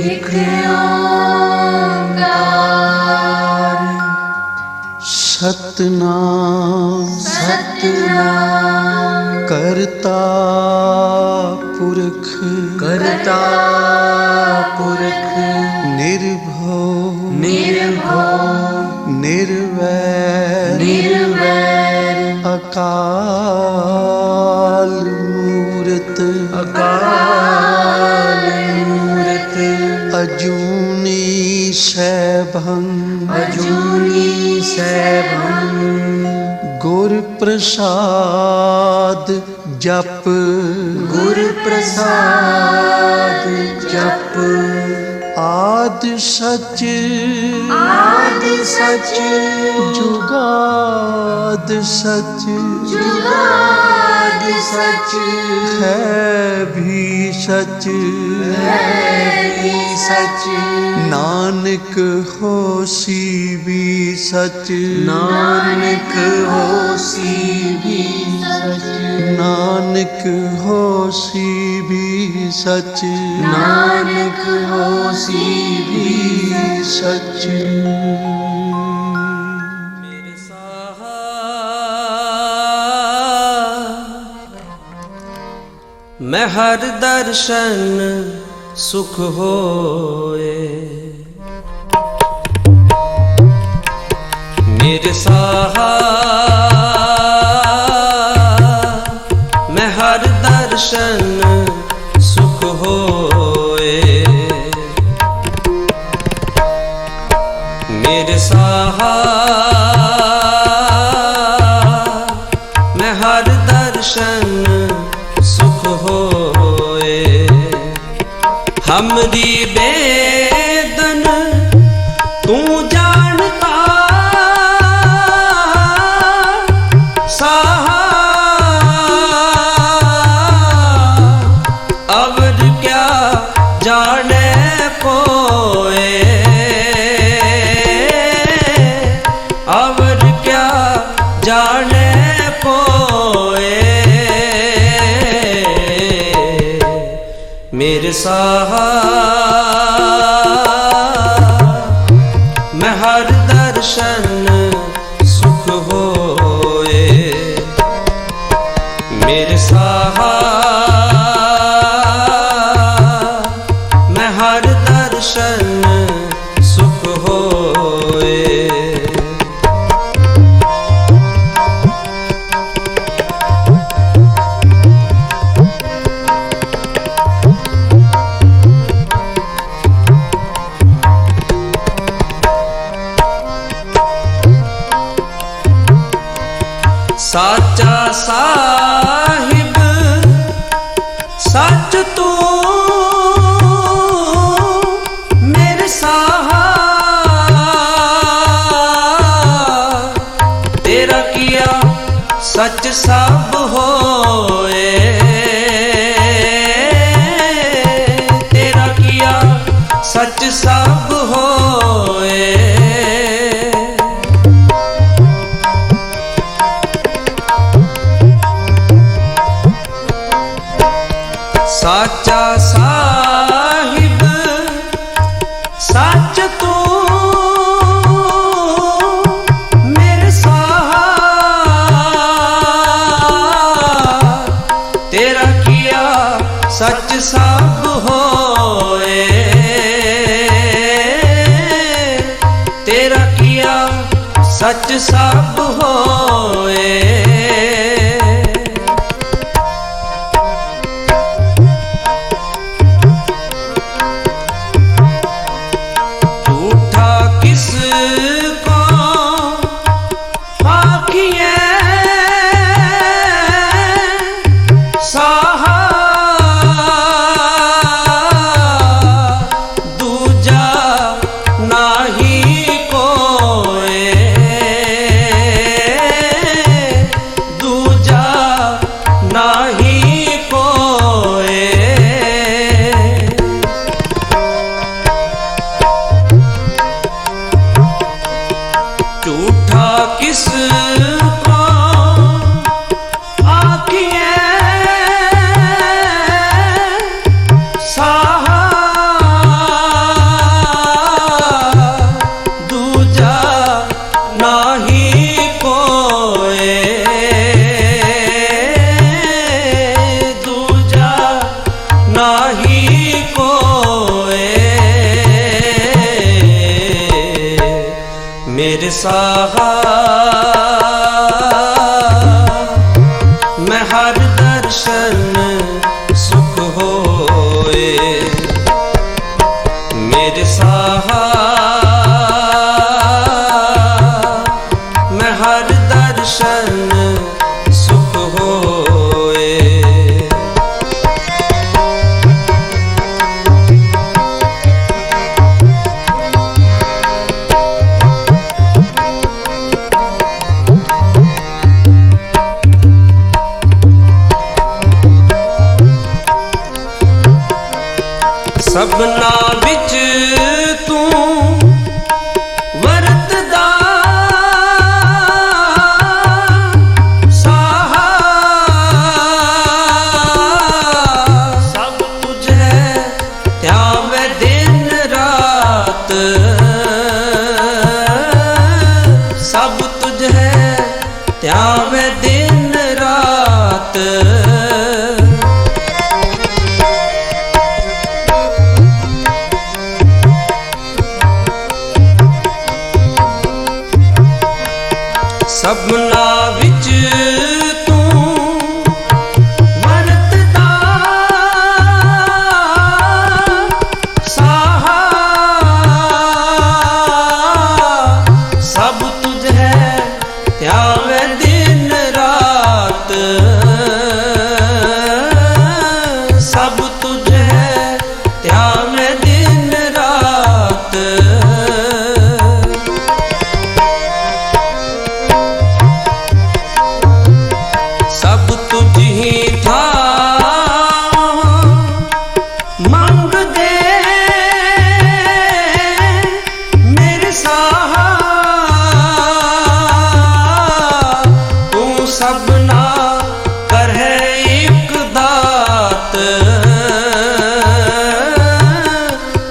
एक ओंकार सतनाम सतनाम करता पुरख करता पुरख निर्भव निर्भव निर्वैर निर्वैर अकाल मूरत अकाल मूरत अजूनी सैभं अजूनी सैभं गुर प्रसाद जप गुर प्रसाद जप आद सच आदि सच जुगाद सच जुगाद सच है भी सच है भी सच नानक होसी भी सच नानक होसी भी सच नानक होसी भी सच नानक होसी भी सच मेरे साहा मैं हर दर्शन सुख होए मेरे साहा मैं हर दर्शन सुख होए मेरे साहा मैं हर दर्शन सुख होए हमरी बेदन तू जानता साहा अवर क्या जाने कोए अवर क्या जाने कोए मेरे साहा मैं हर दर्शन सुख होए मेरे साहा मैं हर दर्शन सुख होए साचा साहिब सच तू मेरे साहा तेरा किया सच सब होए तेरा किया सच सब होए साचा साहिब सच तू मेरे साहा तेरा किया सच सब होए तेरा किया सच सब होए किस को आँखियाँ हर दर्शन सुख होए। सबना विच तू वरतदा साहा, सब तुझे ध्यावे दिन रात, सब तुझे ध्यावे दिन रात। सबना विच तू वरतदा साहा, सब तुझे ध्यावे दिन रात, सब तुझे ध्यावे दिन रात। सब तुझ ही था मंग दे मेरे साहा, तू सबना करहे एक दात,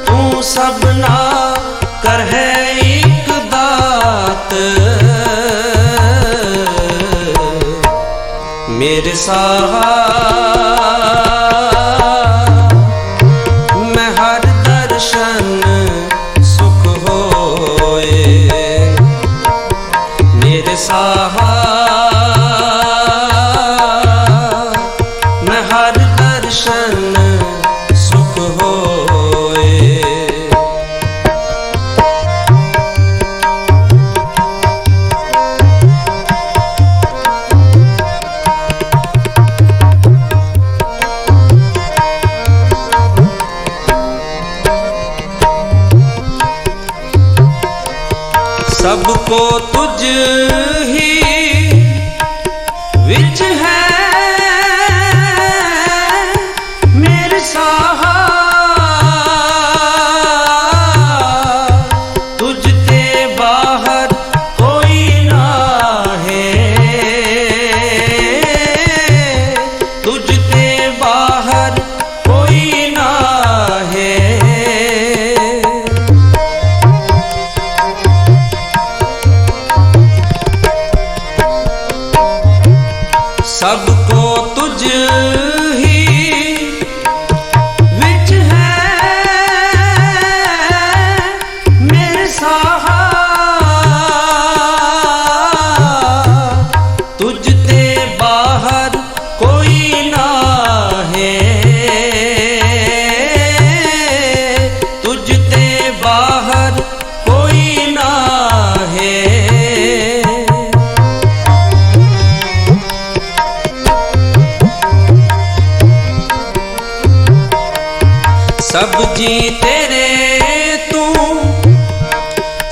तू सबना करहे एक दात। मेरे साहा मैं हर दर्शन सुख होए। मेरे साहा मैं हर दर्शन सुख होए। सबको तुझ ही विच है मेरे साहा, तुझ ते बाहर कोई ना है, तुझ ते बाहर कोई ना है। सबको तुझ ही विच है मेरे साहा, तुझ ते बाहर कोई ना है, तुझ ते बाहर कोई ना है। सब जी तेरे तू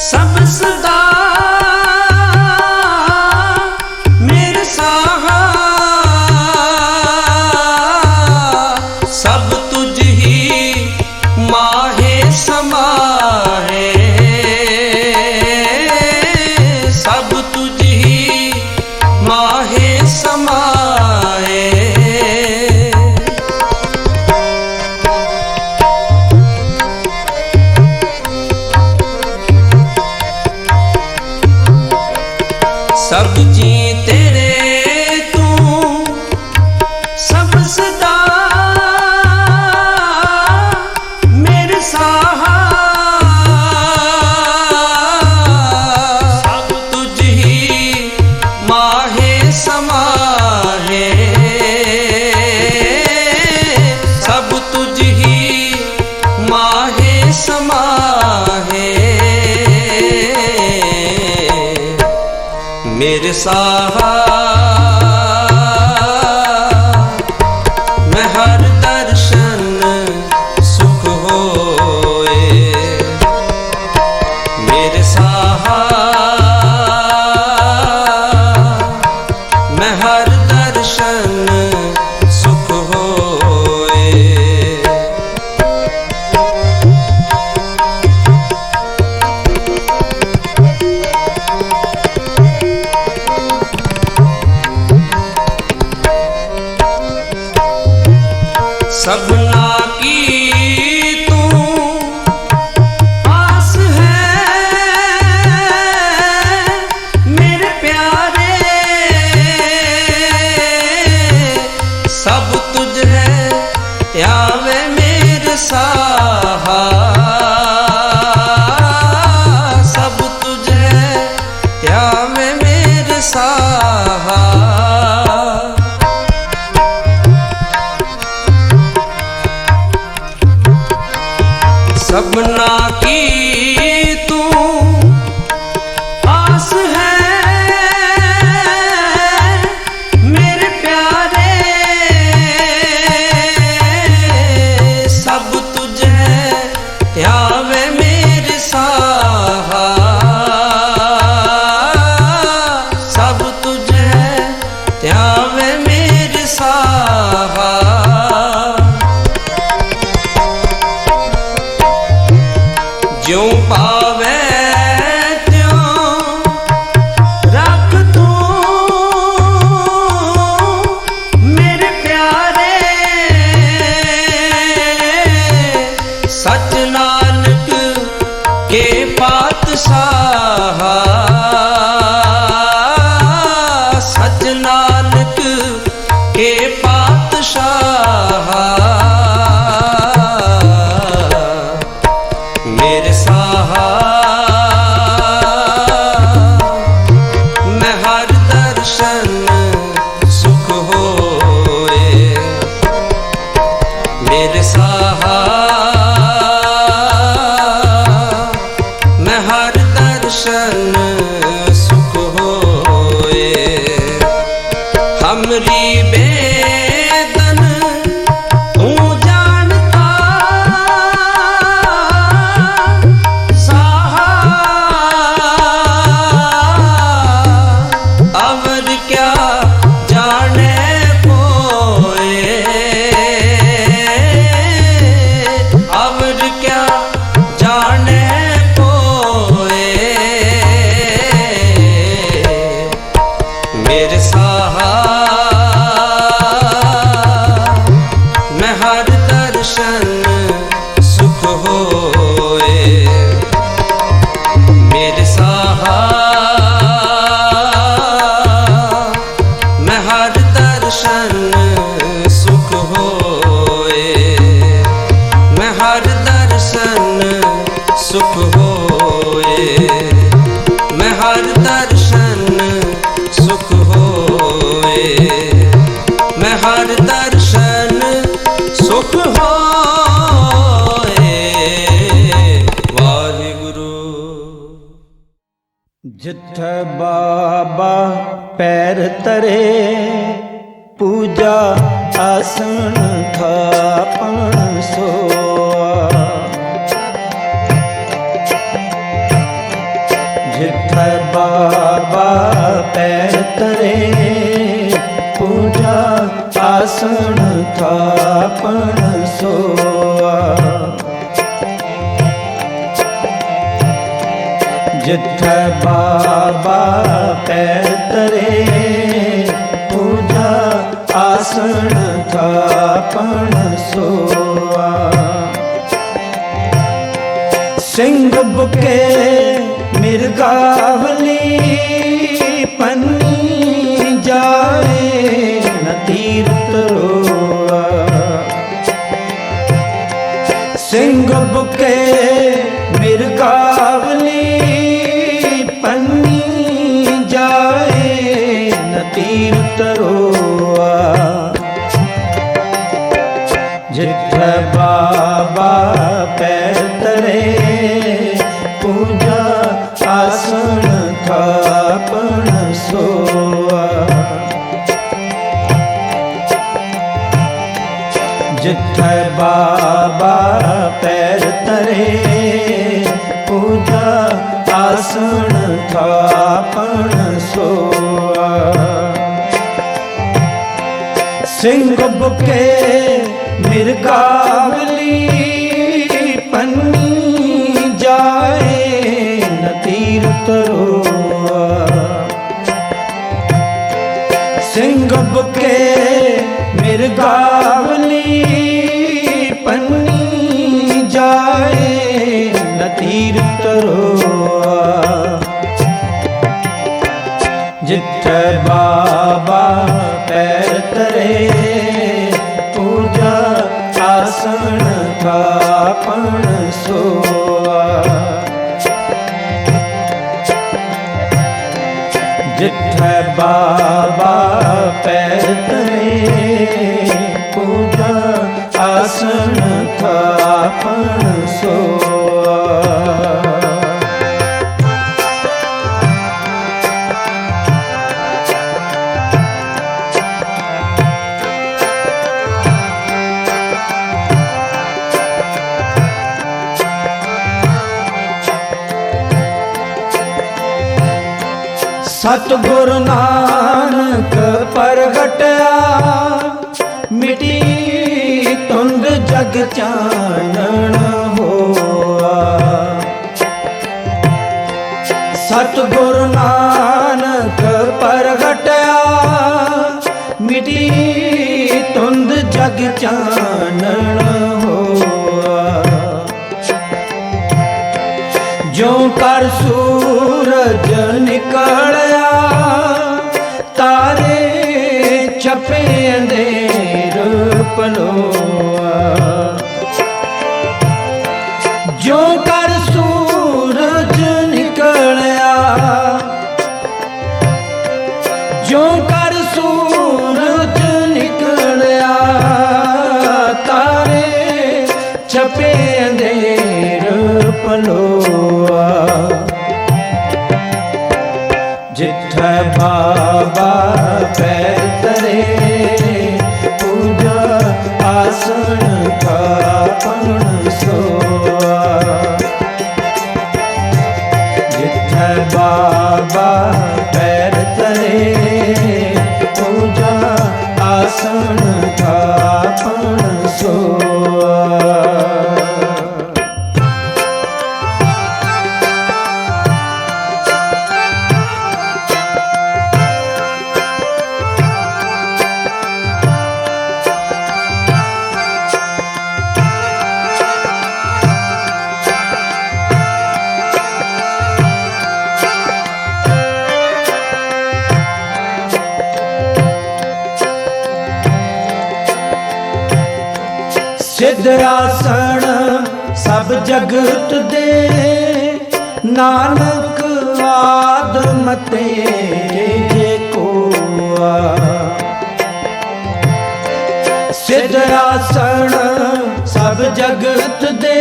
सब सदा मेरे साहा, सब तुझ ही माहे समाहे, सब तुझ ही माहे समाए। सब जी तेरे तू सब सदा मेरे साहा, सब तुझ ही माहे समाहे, सब तुझ ही माहे समाहे। मेरे साहा मैं हर दर्शन सुख होए। मेरे साहा मैं हर दर्शन सुख होए। सबना की तू आस है मेरे प्यारे, सब तुझ है यावे मेरे साहा। सब तुझ है यावे मेरे साहा। सबना की तू आस है मेरे प्यारे, सब तुझ है यावे मेरे साहा। सब तुझ है यावे मेरे साहा। ज्यों पावे त्यों रख तू मेरे प्यारे, सच नानक के पातशाह। सच नानक के पातशाह। मेरे साहा मैं हर दर्शन सुख होए। मेरे साहा मैं हर दर्शन सुख होए। हमरी बेदन तू जानता साहा, अवर क्या जाने कोए। अवर क्या जाने कोए। मेरे साहा मैं हर दर्शन सुख होए। मेरे साहा मैं हर दर्शन सुख होए। मैं हर दर्शन सुख होए। मैं हर दर्शन सुख होए। मैं हर दर्शन सुख होए। वाहिगुरु। जिथे बाबा पैर तरे पूजा आसन थापन सोआ। जिथे बाबा पैर तरे पूजा आसन थापन सोआ। जिथे बाबा पैर तरे पूजा आसन थापन सोआ। सिंह बुके मिर्गावली पन्नी जाए न तीर्थ रोआ। सिंह बुके मिर्गावली पन्नी जाए न तीर्थ रोआ। जिथे बाबा पैर तरे पूजा आसन थापन ਜਿੱਥੈ ਬਾਬਾ ਪੈਰ ਤਰੇ ਪੂਜਾ ਆਸਣ ਥਾਪਣ ਸੋਆ ਸਿੰਘ ਬੁਕੇ ਮਿਰਗਾਵਲੀ ਪੰਨੀ ਜਾਏ ਨ ਤੀਰ ਤਰੋਆ ਸਿੰਘ ਬੁਕੇ ਮਿਰਗਾਵਲੀ ਪੰਨੀ ਜਾਏ ਨ ਤੀਰ ਤਰੋਆ ਜਿੱਥੈ ਬਾਬਾ ਪੈਰ ਤਰੇ ਪੂਜਾ ਆਸਣ ਥਾਪਣ ਸੋਆ ਜਿੱਥੈ ਬਾਬਾ ਪੈਰ ਤਰੇ ਪੂਜਾ ਆਸਣ ਥਾਪਣ ਸੋਆ ਸਤਿਗੁਰ ਨਾਨਕ ਪ੍ਰਗਟਿਆ ਮਿਟੀ ਧੁੰਦ ਜਗ ਚਾਨਣ ਹੋਆ ਸਤਿਗੁਰ ਨਾਨਕ ਪ੍ਰਗਟਿਆ ਮਿਟੀ ਧੁੰਦ ਜਗ ਚਾਨਣ ਹੋਆ ਜਿਉ ਕਰ ਸੂਰਜ ਨਿਕਲਿਆ ਤਾਰੇ ਛਪੇ ਅੰਧੇਰ ਪਲੋਆ ਜਿਉ ਕਰ ਸੂਰਜ ਨਿਕਲਿਆ ਜਿਉ ਕਰ ਸੂਰਜ ਨਿਕਲਿਆ ਤਾਰੇ ਛਪੇ ਅੰਧੇਰ ਪਲੋਆ ਜਿੱਥੈ ਬਾਬਾ ਪੈਰ ਤਰੇ ਪੂਜਾ ਆਸਣ ਥਾਪਣ ਸੋਆ ਜਿੱਥੈ ਬਾਬਾ ਪੈਰ ਤਰੇ ਪੂਜਾ ਆਸਣ ਥਾਪਣ ਸੋਆ ਸਿੱਧ ਆਸਣ ਸਭ ਜਗਤ ਦੇ ਨਾਨਕ ਆਦਮ ਤੇ ਜੇ ਕੋਆ ਸਿੱਧ ਆਸਣ ਸਭ ਜਗਤ ਦੇ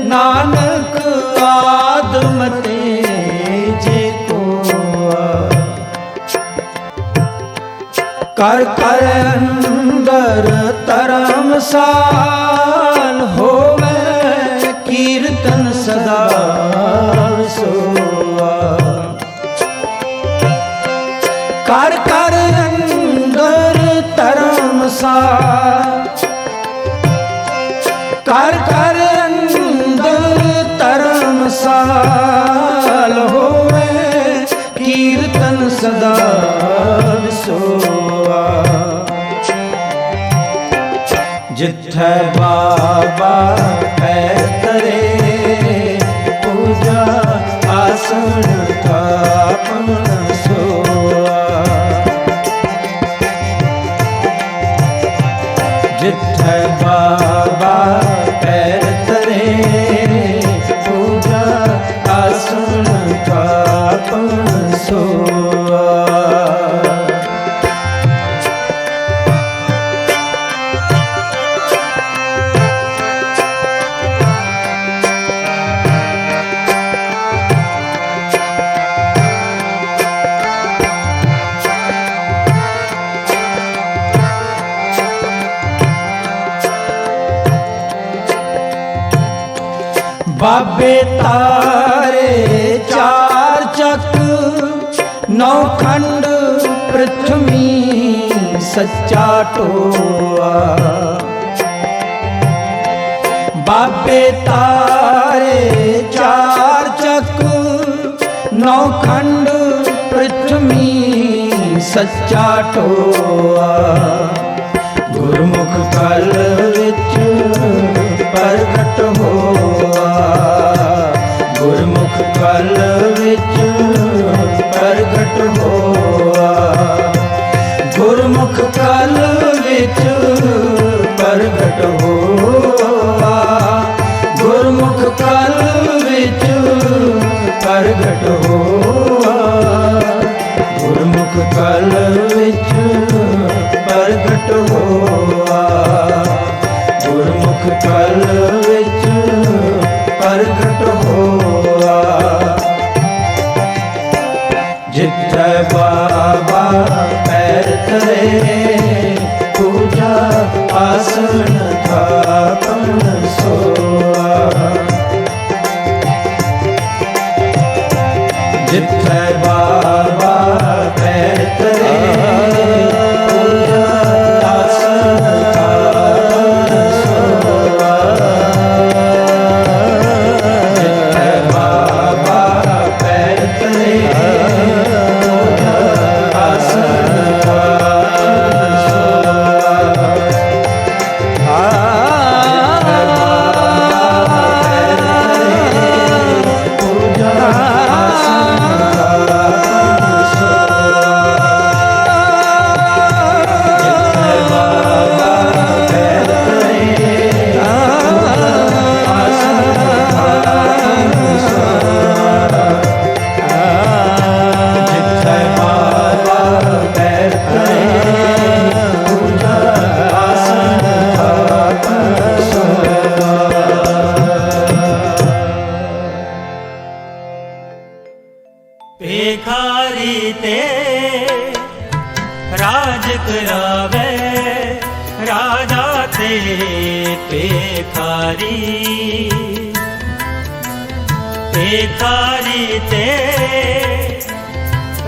ਨਾਨਕ ਆਦਮ ਤੇ ਜੇ ਕੋਆ ਕਰ ਕਰ ਅੰਦਰ ਧਰਮਸਾਲ ਹੋਵੇ ਕੀਰਤਨ ਸਦਾ ਸੋਆ ਕਰ ਕਰ ਅੰਦਰ ਧਰਮਸਾਲ ਕਰ ਕਰ ਅੰਦਰ ਧਰਮਸਾਲ ਹੋਵੇ ਕੀਰਤਨ ਸਦਾ ਸੋਆ ਜਿੱਥੈ ਬਾਬਾ ਪੈਰ ਤਰੇ ਪੂਜਾ ਆਸਣ ਥਾਪਣ ਸੋਆ ਜਿੱਥੈ ਬਾਬਾ ਪੈਰ ਤਰੇ ਪੂਜਾ ਆਸਣ ਥਾਪਣ ਸੋਆ बाबे तारे चार चक नौ खंड पृथ्वी सच्चा टोआ। बाबे तारे चार चक नौ खंड पृथ्वी सच्चा टोआ। गुरमुख कल विच प्रगट होआ। गुरमुख कल विच प्रगट होआ। गुरमुख कल विच प्रगट होआ। गुरमुख कल विच प्रगट होआ। गुरमुख कल विच प्रगट होआ। गुरमुख कल विच प्रगट होआ। जिथे बाबा पैर धरे पूजा आसन थापन सोआ। जिथे बाबा पैर धरे पूजा आसन थापन सोआ। जिथे बाबा पैर धरे पूजा आसन थापन सोआ। जिथे बाबा पैर धरे पूजा आसन थापन सोआ। जिथे बाबा पैर धरे आसन थापन सोआ। जिथे बाबा पैर धरे पूजा आसन थापन सोआ। भिखारी ते राज करावे राजा ते भिखारी। भिखारी ते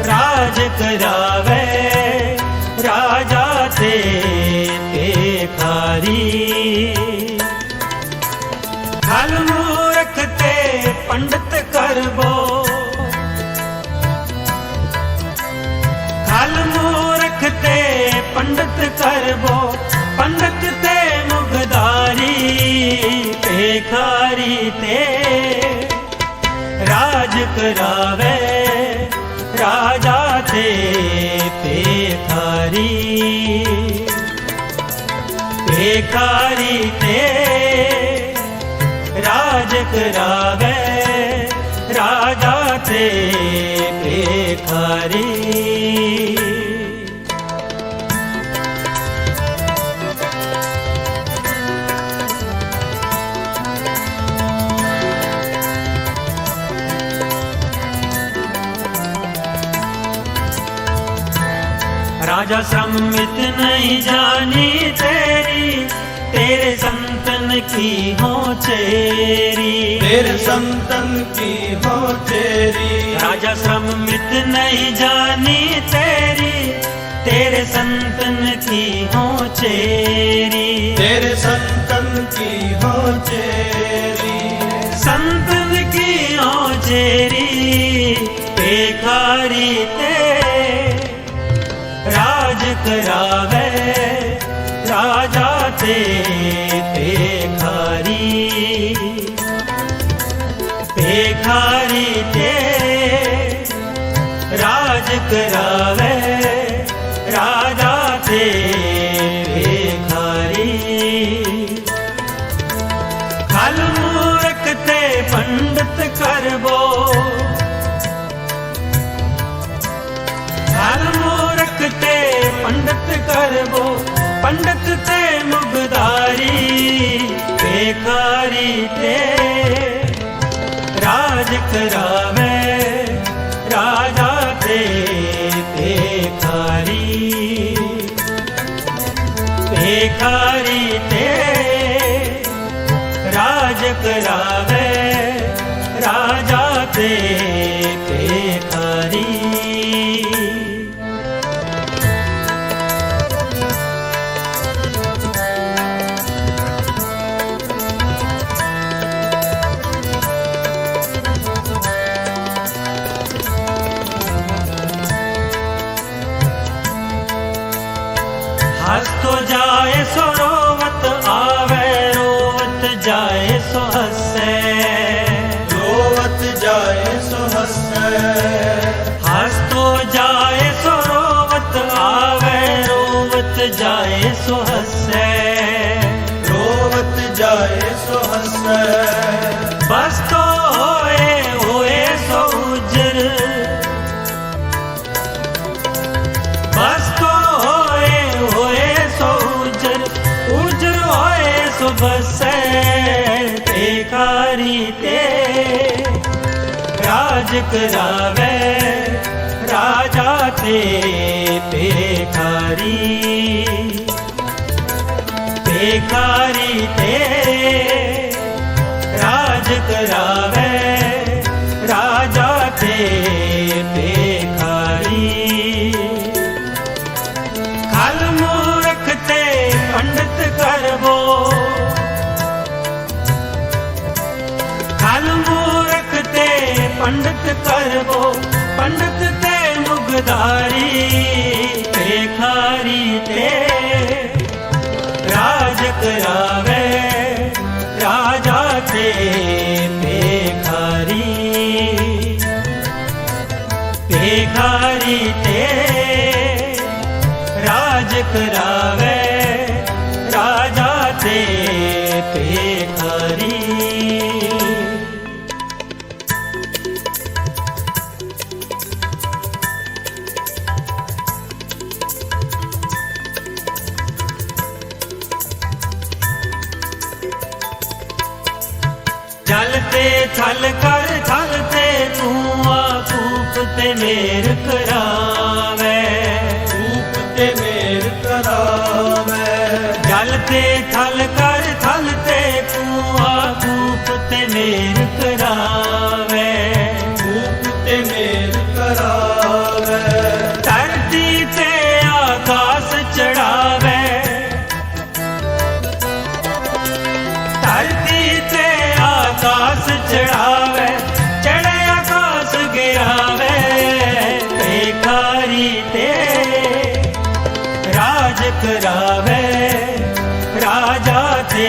राज करावे राजा ते भिखारी। खल मूर्ख ते पंडित करबो। खल मूर्ख ते पंडित करबो। पंडित ते मुगदारी। भिखारी ते राज करावे राजा ते भिखारी। भिखारी ते राज करावे राजा ते भिखारी। राजा सम्मित नहीं जानी तेरी। तेरे संतन की हो चेरी। तेरे संतन की हो तेरी। राजा सम्मित नहीं जानी तेरी। तेरे संतन की हो चेरी। तेरे संतन की हो चेरी। संतन की हो चेरी। भिखारी ते राज करावे राजा ते भिखारी। भिखारी ते राज करावे राजा ते भिखारी। खल मूर्ख ते पंडित करबो। खल मूर्ख ते पंडित करबो। पंडित ते मुगदारी। भिखारी ते राज करावे राजा ते भिखारी। भिखारी ते राज करावे हंसतो जाए सो रोवत आवे, रोवत जाए सो हंसे, रोवत जाए सो हंसे। हंसतो जाए सो रोवत आवे, रोवत जाए सो हंसे, रोवत जाए सो हंसे। बस तो होए सो उजर, बस तो होए सो उजर, उजर होए सो बसे। भिखारी ते राज करावे, राजा ते भिखारी, भिखारी ते राज करावे, राजा ते भिखारी। खल मूर्ख ते पंडित करबो, खल मूर्ख ते पंडित करबो, पंडित ते मुगदारी, भिखारी ते राज करावे, राजा ते भिखारी, भिखारी ते राज करावे, राजा ते भिखारी। जलते थल कर थलते कुआं, कूप ते मेर करावे, रूप ते मेर करावे। जलते थल कर थलते कुआं, कूप ते मेर करावे, रूप ते मेर करावे। धरती ते आकाश चढ़ावे, धरती ते आकाश चढ़ावे, चढ़े आकाश गिरावे। भिखारी ते राज करावे, राजा ते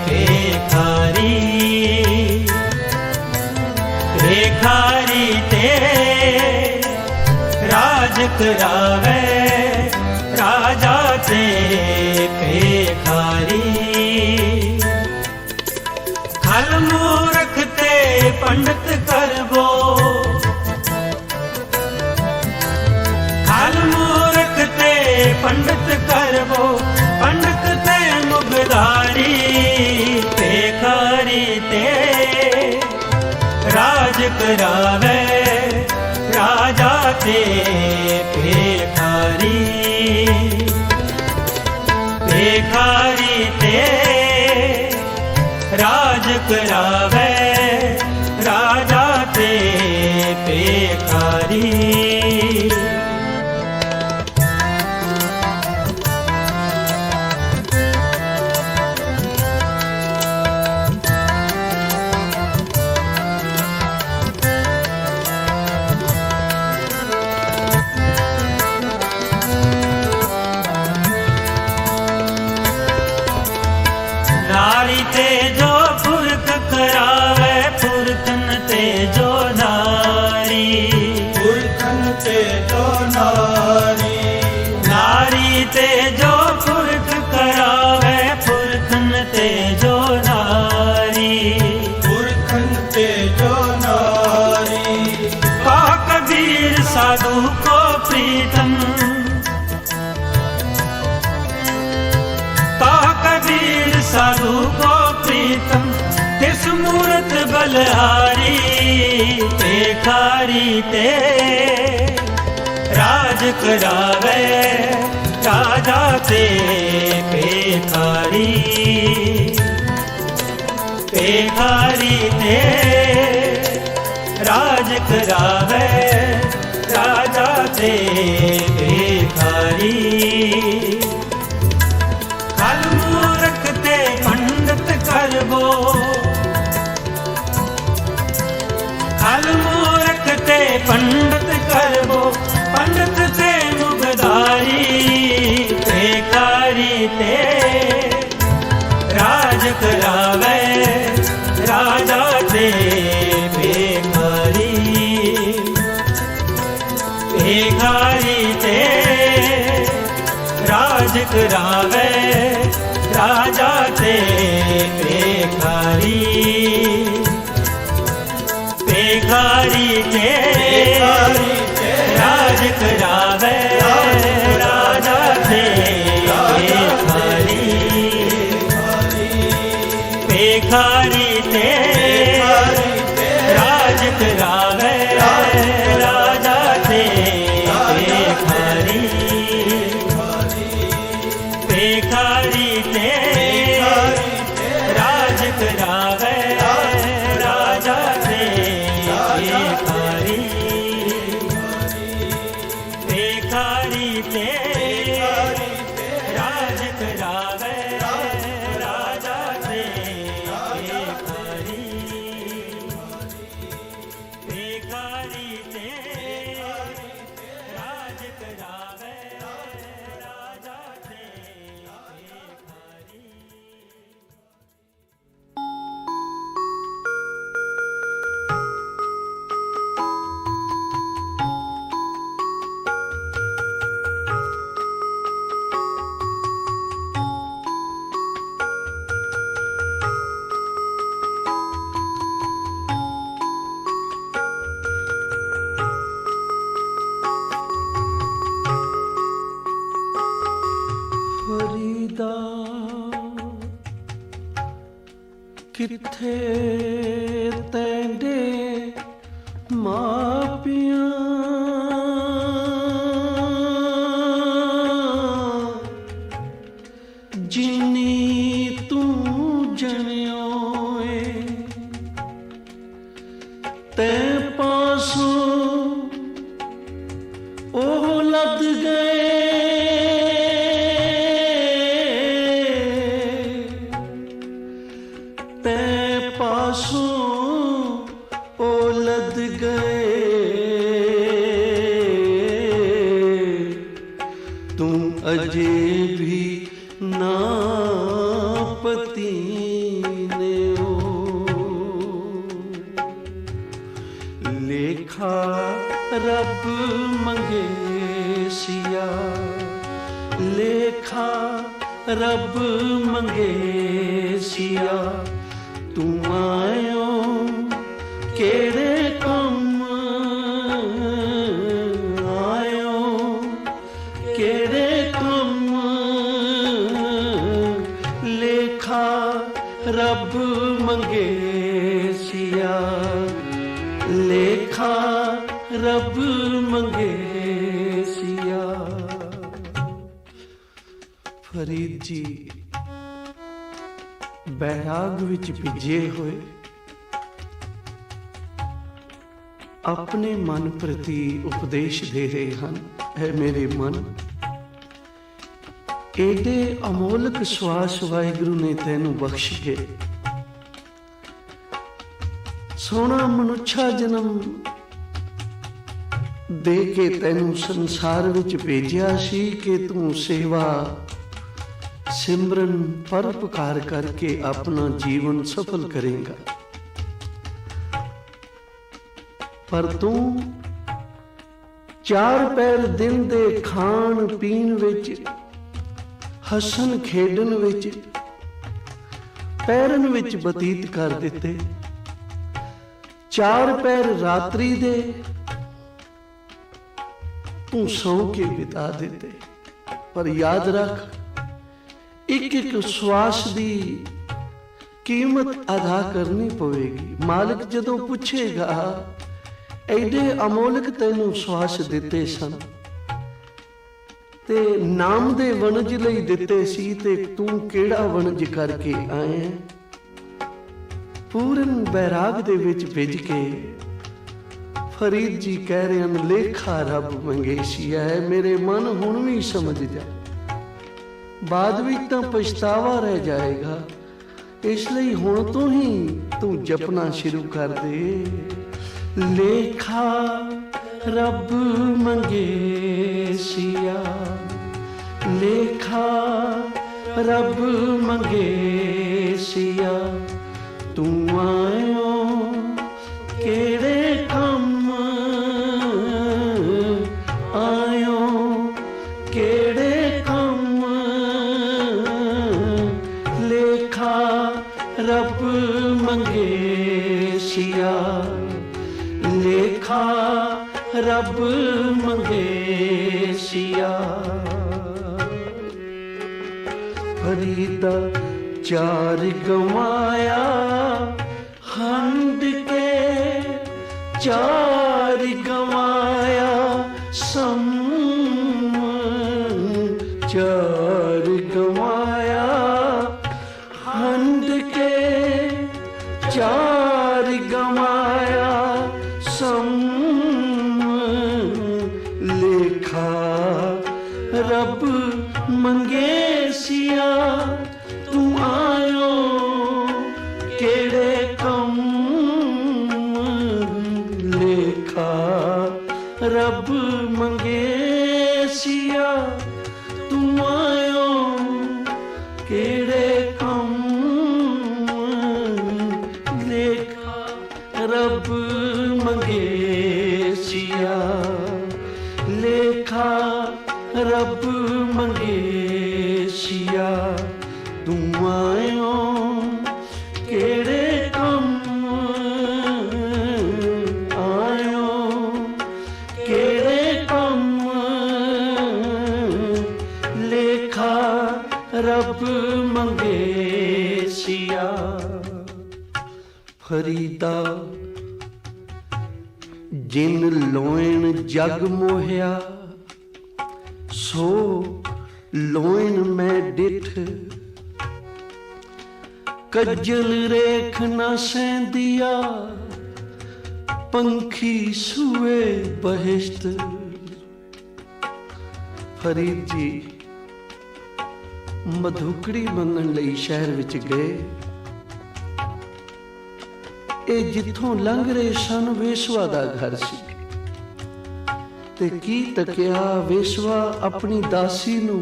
भिखारी, भिखारी ते राज करावे, राजा ते भिखारी। खल मूर्ख ते पंडित करबो, खल मूर्ख ते पंडित करबो, पंडित ते मुगदारी, भिखारी ते राज करावे, राजा ते भिखारी, भिखारी ते राज करावे, राजा ते भिखारी। नारी ते जो पुरख करावे, पुरखन ते जो नारी, पुरखन ते जो नारी। नारी ते जो पुरख करावे, पुरखन ते जो नारी, पुरखन ते जो नारी। कहा कबीर साधु को प्रीतम, कहा कबीर साधु को प्रीतम, तिस मूरत बलहारी, भिखारी ते राज करावे, राजा ते भिखारी, भिखारी ते राज करावे, राजा ते भिखारी। खल मूर्ख ते पंडित करबो, खल मूर्ख ते पंडित करबो, पंडित ते मुगदारी, भिखारी ते राज करावे राजा ते भिखारी भिखारी ते राज करावे राजा ते भिखारी भिखारी ते राज करावे राजा ते भिखारी भिखारी ते राज करावे राजा ते भिखारी भिखारी ते राज करावे राजा ते भिखारी भिखारी ते राज करावे राजा ते भिखारी। फरीदा किथे तेंदे मापियां जिन्नी तू जनियो ते पासों ओह लद गए ते पासों ओ लद गए तू अजे भी ना पतीने हो लेखा रब मंगे सिया लेखा रब मंगे सिया तू आयो केड़े कम आयो केड़े कम लेखा रब मंगे सिया लेखा रब मंगे सिया। फरीद जी बैराग विच भिजे हुए अपने मन प्रति उपदेश दे रहे हैं। है मेरे मन एडे अमोलक श्वास वाहिगुरु ने तैनू बख्शिए सोना मनुष्या जन्म दे के तैनू संसार विच भेजिया सी कि तू सेवा सिमरन परोपकार करके अपना जीवन सफल करेगा पर तू चार पैर दिन दे खान पीन विच हसन खेडन विच पैरन विच बतीत कर दिते चार पैर रात्रि दे तू सौ के बिता देते पर याद रख एक एक श्वास दी कीमत अदा करनी पवेगी। मालिक जदों पूछेगा एडे अमोलक तैनू श्वास दिते सन ते नाम दे वणज लई दिते सी ते तू केड़ा वणज करके आए पूरन बैराग दे विच भिज के फरीद जी कह रहे हैं लेखा रब मंगेशिया है। मेरे मन हुण भी समझ जा बाद भी तो पछतावा रह जाएगा इसलिए हुण तो ही तू जपना शुरू कर दे लेखा रब मंगेशिया लेखा रब मंगेशिया तू आयो केड़े कम रब मंगेशिया। फरीदा चार गवाया हंड के, चार गवाया सम, चार गवाया हंड के, चार गवाया सम। लेखा रब मंगेशिया, तू आयो केड़े कम। लेखा रब मंगेशिया, तू आयो केड़े कम। लेखा रब मंगेशिया, लेखा रब मंगेशिया, तू आयो केड़े कम। आयो केड़े कम। लेखा रब मंगेशिया। फरीदा जिन लोयन जग मोहिया, सो लोयन मैं डिठ। कज्जल रेख न सैंदिया, पंखी सुए बहिश्त। फरीद जी मधुकड़ी मंगण लई शहर विच गए। ਇਹ ਜਿੱਥੋਂ ਲੰਘ ਰਹੇ ਸਨ ਵੇਸ਼ਵਾ ਦਾ ਘਰ ਸੀ, ਤੇ ਕੀ ਤੱਕਿਆ ਵੇਸ਼ਵਾ ਆਪਣੀ ਦਾਸੀ ਨੂੰ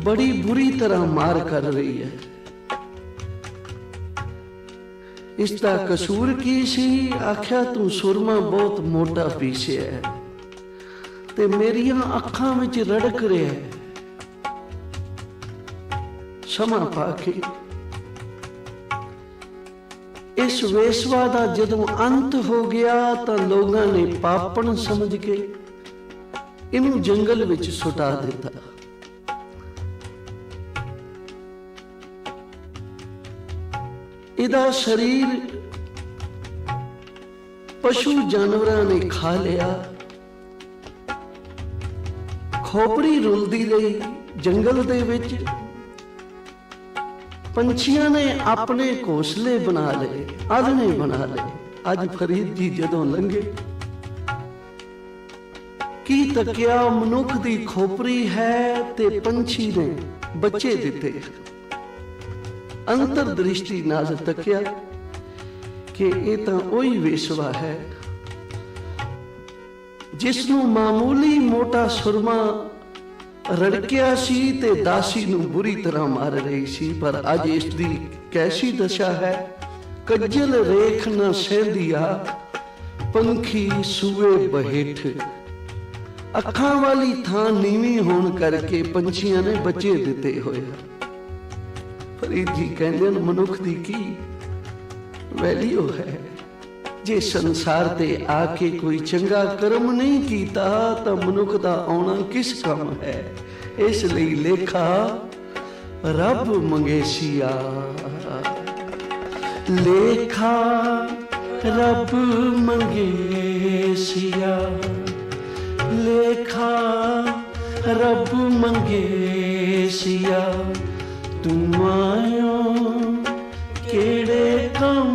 ਬੜੀ ਬੁਰੀ ਤਰ੍ਹਾਂ ਮਾਰ ਕਰ ਰਹੀ ਹੈ। ਇਸ ਦਾ ਕਸੂਰ ਕੀ ਸੀ? ਆਖਿਆ ਤੂੰ ਸੁਰਮਾ ਬਹੁਤ ਮੋਟਾ ਪੀਸਿਆ ਹੈ ਤੇ ਮੇਰੀਆਂ ਅੱਖਾਂ ਵਿੱਚ ਰੜਕ ਰਿਹਾ ਹੈ। ਸਮਾਂ ਪਾ ਕੇ इस वेशवा का जदों अंत हो गया तो लोगों ने पापण समझ के इनू जंगल विच सुटा दिता। इहदा शरीर पशु जानवरां ने खा लिया। खोपड़ी रुलदी रही जंगल दे विच। पंछियां ने अपने घोंसले बना लए, आलने बना लए। अज फरीद जी जदों लंघे की तकिया मनुख दी खोपरी है ते पंछी ने बच्चे दिते। अंतर दृष्टि नाल तकिया कि ये तां ओही वेशवा है जिसनूं मामूली मोटा सुरमा रड़किया सी ते दासी नूं बुरी तरह मार रही सी। पर अज इसदी कैसी दशा है? कज्जल रेख न सैंदिया, पंखी सूए बहेठ। अखां वाली थां नीवी होण करके पंछियां ने बच्चे दिते होए। फरीद जी कहंदे ने मनुख दी की वैल्यू है? जे संसार ते आके कोई चंगा कर्म नहीं कीता तो मनुख दा आउणा किस काम है? इसलिए लेखा रब मंगेशिया, लेखा रब मंगेशिया, लेखा रब मंगेशिया, तुम आयो केड़े कम।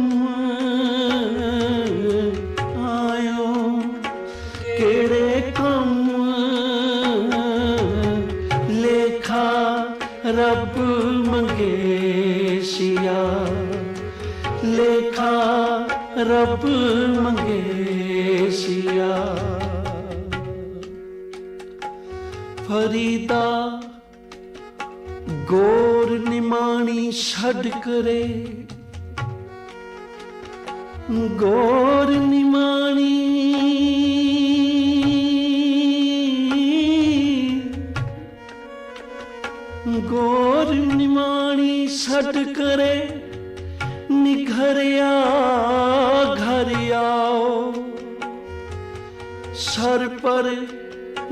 रब मंगेशिया, लेखा रब मंगेशिया। फरीदा गोर निमाणी छड़ करे, गोर निमाणी गोर निमाणी सट करे, निखरिया घरिया सर पर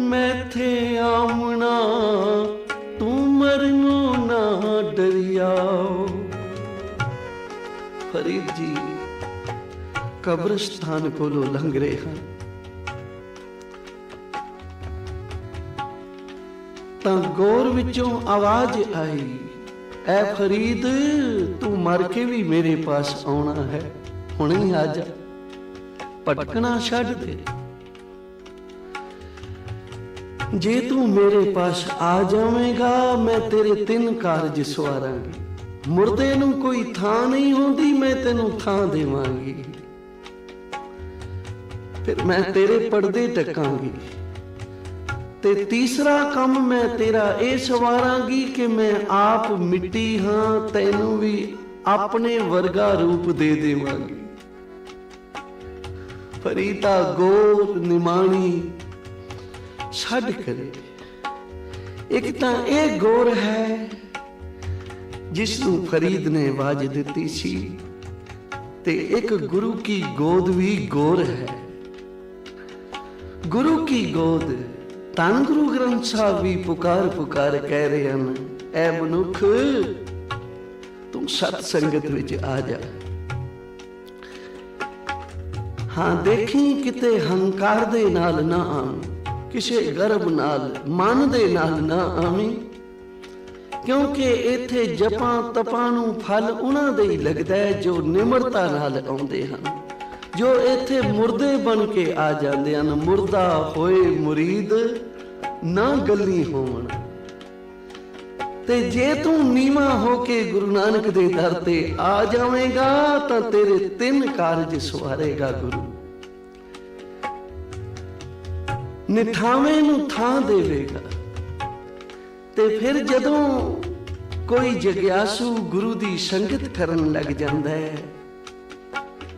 मैथे आमना तू मरनो ना डरियाओ। फरीद जी कब्रिस्तान कोलों लंघ रहे हैं तां गौर विचों आवाज आई, ऐ फरीद तू मर के भी मेरे पास आना है, हुणे ही आ जा, भटकना छड्ड दे। जे तू मेरे पास आ जावेगा मैं तेरे 3 कारज सवारांगी। मुर्दे नूं कोई थां नहीं होंदी, मैं तेनू थां देवांगी। फिर मैं तेरे पर्दे ढकांगी ते तीसरा काम मैं तेरा ये सवारांगी कि मैं आप मिट्टी हाँ, तैनू भी अपने वर्गा रूप दे देवांगी। फरीदा गोर निमाणी छड्ड करे, एक तां ये गोर है जिसनू फरीद ने आवाज दिती सी, ते एक गुरु की गोद भी गोर है। गुरु की गोद धन गुरु ग्रंथ साहब भी पुकार पुकार कह रहे हैं, ऐ मनुख तू सत संगत विच आ जा। हाँ देखी किते हंकार दे नाल ना आवी, किसे गर्व नाल मन दे नाल ना आवी, क्योंकि इत्थे जपां तपां नूं फल उन्हां दे ही लगदा है जो निमरता नाल आउंदे हन, जो इत्थे मुर्दे बन के आ जाते हैं। मुर्दा होए मुरीद ना गली होवन, ते जे तू नीवा होके गुरु नानक दे दर ते आ जावेगा तो तेरे 3 कारज सवारेगा गुरु। निठावे नूं थां देवेगा, ते फिर जदों कोई जग्यासू गुरु दी संगत करन लग जांदा है,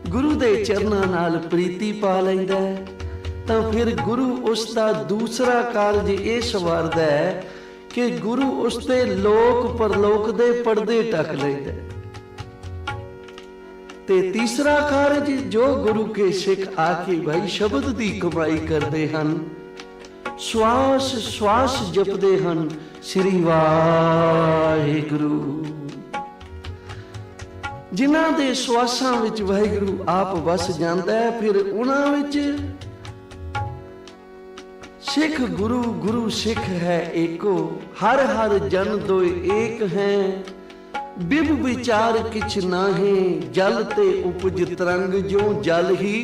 गुरु दे चरनां नाल प्रीति पा लैंदा है, तां फिर गुरु उसका दूसरा कारज ये सवारदा है कि गुरु उसते लोक परलोक दे पर्दे ढक लैंदा है। ते तीसरा कारज जो गुरु के सिख आके भाई शब्द दी कमाई करते हैं, श्वास श्वास जपते हैं श्री वाहिगुरू। जिन्हां दे श्वासां विच वाहिगुरू आप वस जांदा है, फिर उन्हां विच सिख गुरु गुरु सिख है एको, हर हर जन दोए एक हैं, बिब विचार किछ नाहे, जल ते उपज तरंग जो जल ही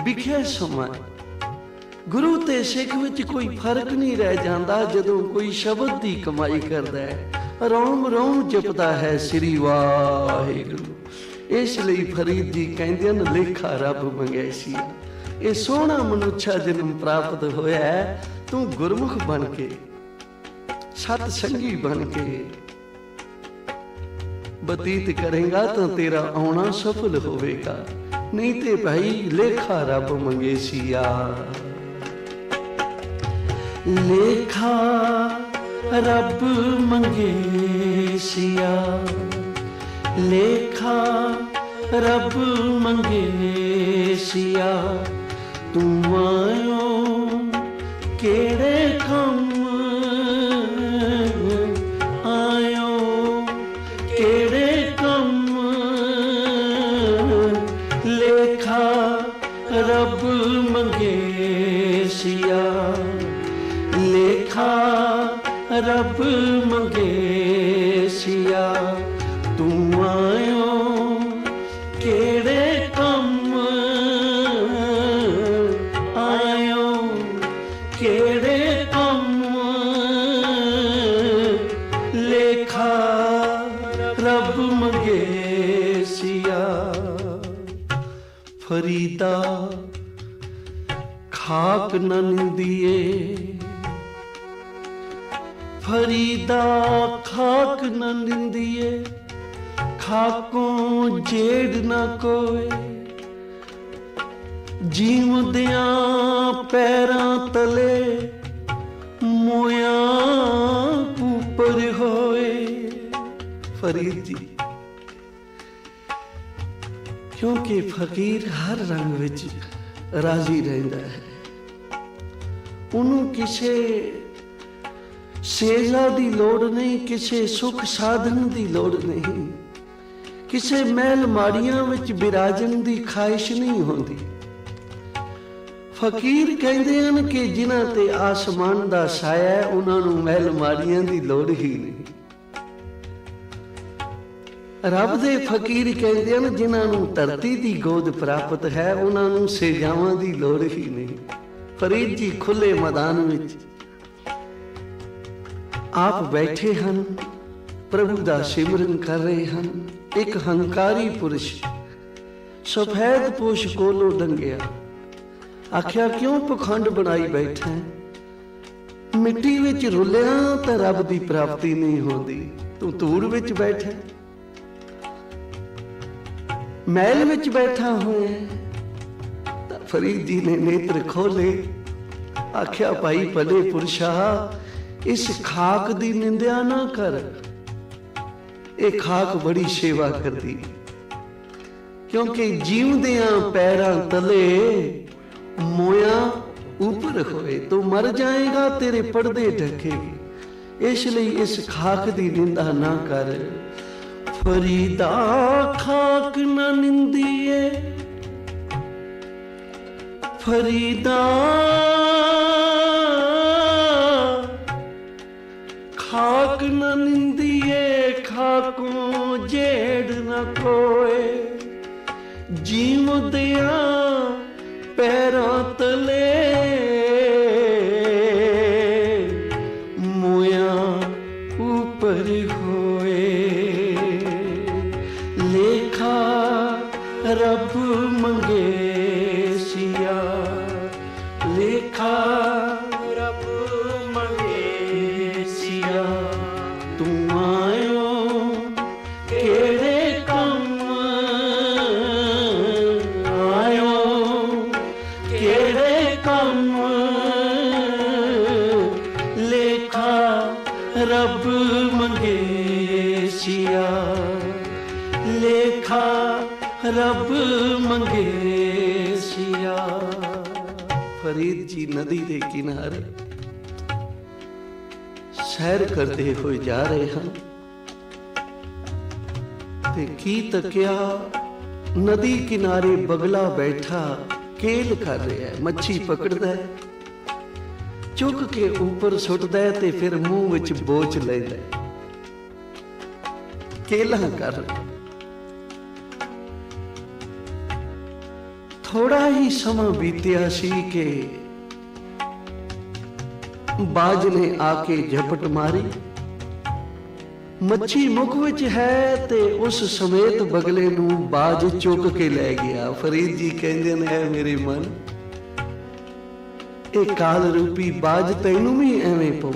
बिखे समाए। गुरु ते सिख विच कोई फर्क नहीं रह जाता जदों कोई शब्द दी कमाई करदा है, रोम रोम जपदा है श्री वाहिगुरू। इसलिए फरीद जी कहते हैं लेखा रब मंगैसी, ये सोहना मनुष्या जन्म प्राप्त होया है, तू गुरमुख बन के सतसंगी बन के बतीत करेगा तो तेरा आना सफल होवेगा, नहीं ते भाई लेखा रब मंगेसिया। लेखा रब मंगेसिया, लेखा रब मंगेसिया, तू आयो केड़े कम आयो केड़े कम, लेखा रब मंगेसिया, लेखा रब मंगेसिया, तू आयो केड़े कम आयो केड़े कम, लेखा रब मंगेसिया। फरीदा खाक न निंदिए, फरीदा खाक न निंदिए, खाकों जेड़ न कोई, जीवदियां पैरां तले मोया ऊपर होए। फरीद जी क्योंकि फकीर हर रंग विच राजी रहंदा है, ਉਹਨੂੰ ਕਿਸੇ ਸੇਜਾ ਦੀ ਲੋੜ ਨਹੀਂ, ਕਿਸੇ ਸੁੱਖ ਸਾਧਨ ਦੀ ਲੋੜ ਨਹੀਂ, ਕਿਸੇ ਮਹਿਲ ਮਾੜੀਆਂ ਵਿੱਚ ਬਿਰਾਜਣ ਦੀ ਖਾਹਿਸ਼ ਨਹੀਂ ਹੁੰਦੀ। ਫਕੀਰ ਕਹਿੰਦੇ ਹਨ ਕਿ ਜਿਨ੍ਹਾਂ ਤੇ ਆਸਮਾਨ ਦਾ ਸਾਇਆ ਹੈ ਉਹਨਾਂ ਨੂੰ ਮਹਿਲ ਮਾੜੀਆਂ ਦੀ ਲੋੜ ਹੀ ਨਹੀਂ। ਰੱਬ ਦੇ ਫਕੀਰ ਕਹਿੰਦੇ ਹਨ ਜਿਨ੍ਹਾਂ ਨੂੰ ਧਰਤੀ ਦੀ ਗੋਦ ਪ੍ਰਾਪਤ ਹੈ ਉਹਨਾਂ ਨੂੰ ਸੇਜਾਵਾਂ ਦੀ ਲੋੜ ਹੀ ਨਹੀਂ। ਫਰੀਦ ਜੀ ਖੁੱਲੇ ਮੈਦਾਨ ਵਿੱਚ ਆਪ ਬੈਠੇ ਹਨ, ਪ੍ਰਭੂ ਦਾ ਸਿਮਰਨ ਕਰ ਰਹੇ ਹਨ। ਇੱਕ ਹੰਕਾਰੀ ਪੁਰਸ਼ ਸਫੈਦ ਪੋਸ਼ ਕੋਲੋਂ ਲੰਘਿਆ, ਆਖਿਆ ਕਿਉਂ ਪਖੰਡ ਬਣਾਈ ਬੈਠਾ, ਮਿੱਟੀ ਵਿੱਚ ਰੁਲਿਆ ਤਾਂ ਰੱਬ ਦੀ ਪ੍ਰਾਪਤੀ ਨਹੀਂ ਹੁੰਦੀ, ਤੂੰ ਧੂੜ ਵਿੱਚ ਬੈਠਾ, ਮਹਿਲ ਵਿੱਚ ਬੈਠਾ ਹੋਇਆ। ਤਾਂ ਫਰੀਦ ਜੀ ਨੇ ਨੇਤਰ ਖੋਲੇ, ਆਖਿਆ ਭਾਈ ਭਲੇ ਪੁਰਸ਼ਾ, ਇਸ ਖਾਕ ਦੀ ਨਿੰਦਿਆ ਨਾ ਕਰ, ਇਹ ਖਾਕ ਬੜੀ ਸੇਵਾ ਕਰਦੀ, ਕਿਉਂਕਿ ਜੀਵਦਿਆਂ ਪੈਰਾਂ ਤਲੇ ਮੋਇਆ ਉੱਪਰ ਹੋਏ ਤੂੰ ਮਰ ਜਾਏਗਾ, ਤੇਰੇ ਪਰਦੇ ਢਕੇਗੀ, ਇਸ ਲਈ ਇਸ ਖਾਕ ਦੀ ਨਿੰਦਾ ਨਾ ਕਰ। ਫਰੀਦਾ ਖਾਕ ਨਾ ਨਿੰਦੀਏ, ਫਰੀਦਾ ਖਾਕ ਨਾ ਨਿੰਦੀਏ, ਖਾਕੋਂ ਜੇੜ ਨਾ ਕੋਏ, ਜੀਵਦਿਆਂ ਪੈਰਾਂ ਤਲੇ ਮੋਇਆ ਉੱਪਰ ਹੋਏ। ਲੇਖਾ ਰੱਬ ਮੰਗੇ ਸਿਆ, ਲੇਖਾ ਰੱਬ ਮੰਗੇ ਸਿਆ, ਤੂੰ ਆਇਓ ਕਿਹੜੇ ਕੰਮ, ਆਇਓ ਕਿਹੜੇ ਕੰਮ, ਲੇਖਾ ਰੱਬ ਮੰਗੇ ਸਿਆ, ਲੇਖਾ ਰੱਬ ਮੰਗੇ ਸਿਆ। ਫਰੀਦ ਜੀ ਨਦੀ ਦੇ ਕਿਨਾਰੇ ਸੈਰ ਕਰਦੇ ਹੋਏ ਜਾ ਰਹੇ ਹਨ ਤੇ ਕੀ ਤੱਕਿਆ, ਨਦੀ ਕਿਨਾਰੇ ਬਗਲਾ ਬੈਠਾ ਕੇਲ ਕਰ ਰਿਹਾ ਹੈ, ਮੱਛੀ ਪਕੜਦਾ ਹੈ, ਚੁੱਕ ਕੇ ਉੱਪਰ ਸੁੱਟਦਾ ਹੈ ਤੇ ਫਿਰ ਮੂੰਹ ਵਿੱਚ ਬੋਚ ਲੈਂਦਾ ਹੈ, ਕੇਲਾਂ ਕਰ। ਥੋੜਾ ਹੀ ਸਮਾਂ ਬੀਤਿਆ ਸੀ ਕਿ ਬਾਜ ਨੇ ਆ ਕੇ ਝਪਟ ਮਾਰੀ, ਮੱਛੀ ਮੁਖ ਵਿੱਚ ਹੈ ਤੇ ਉਸ ਸਮੇਤ ਬਗਲੇ ਨੂੰ ਬਾਜ ਚੁੱਕ ਕੇ ਲੈ ਗਿਆ। ਫਰੀਦ ਜੀ ਕਹਿੰਦੇ ਨੇ, ਐ ਮੇਰੇ ਮਨ, ਇਹ ਕਾਲ ਰੂਪੀ ਬਾਜ ਤੈਨੂੰ ਵੀ ਐਵੇਂ ਪਊ,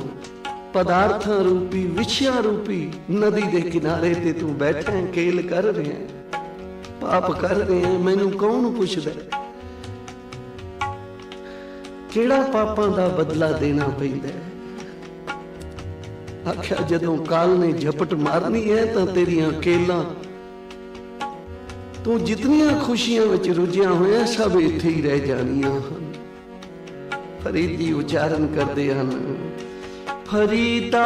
ਪਦਾਰਥਾਂ ਰੂਪੀ ਵਿਸ਼ਿਆਂ ਰੂਪੀ ਨਦੀ ਦੇ ਕਿਨਾਰੇ ਤੇ ਤੂੰ ਬੈਠਾ ਹੈ, ਕੇਲ ਕਰ ਰਿਹਾ, ਪਾਪ ਕਰ ਰਿਹਾ, ਮੈਨੂੰ ਕੌਣ ਪੁੱਛਦਾ ਕਿਹੜਾ ਪਾਪਾਂ ਦਾ ਬਦਲਾ ਦੇਣਾ ਪੈਂਦਾ। ਆਖਿਆ ਜਦੋਂ ਕਾਲ ਨੇ ਝਪਟ ਮਾਰਨੀ ਹੈ ਤਾਂ ਤੇਰੀਆਂ ਕੇਲਾਂ, ਤੂੰ ਜਿਤਨੀਆਂ ਖੁਸ਼ੀਆਂ ਵਿੱਚ ਰੁੱਝਿਆ ਹੋਇਆ ਸਭ ਇੱਥੇ ਹੀ ਰਹਿ ਜਾਣੀਆਂ ਹਨ। ਫਰੀਦ ਜੀ ਉਚਾਰਨ ਕਰਦੇ ਹਨ, ਫਰੀਦਾ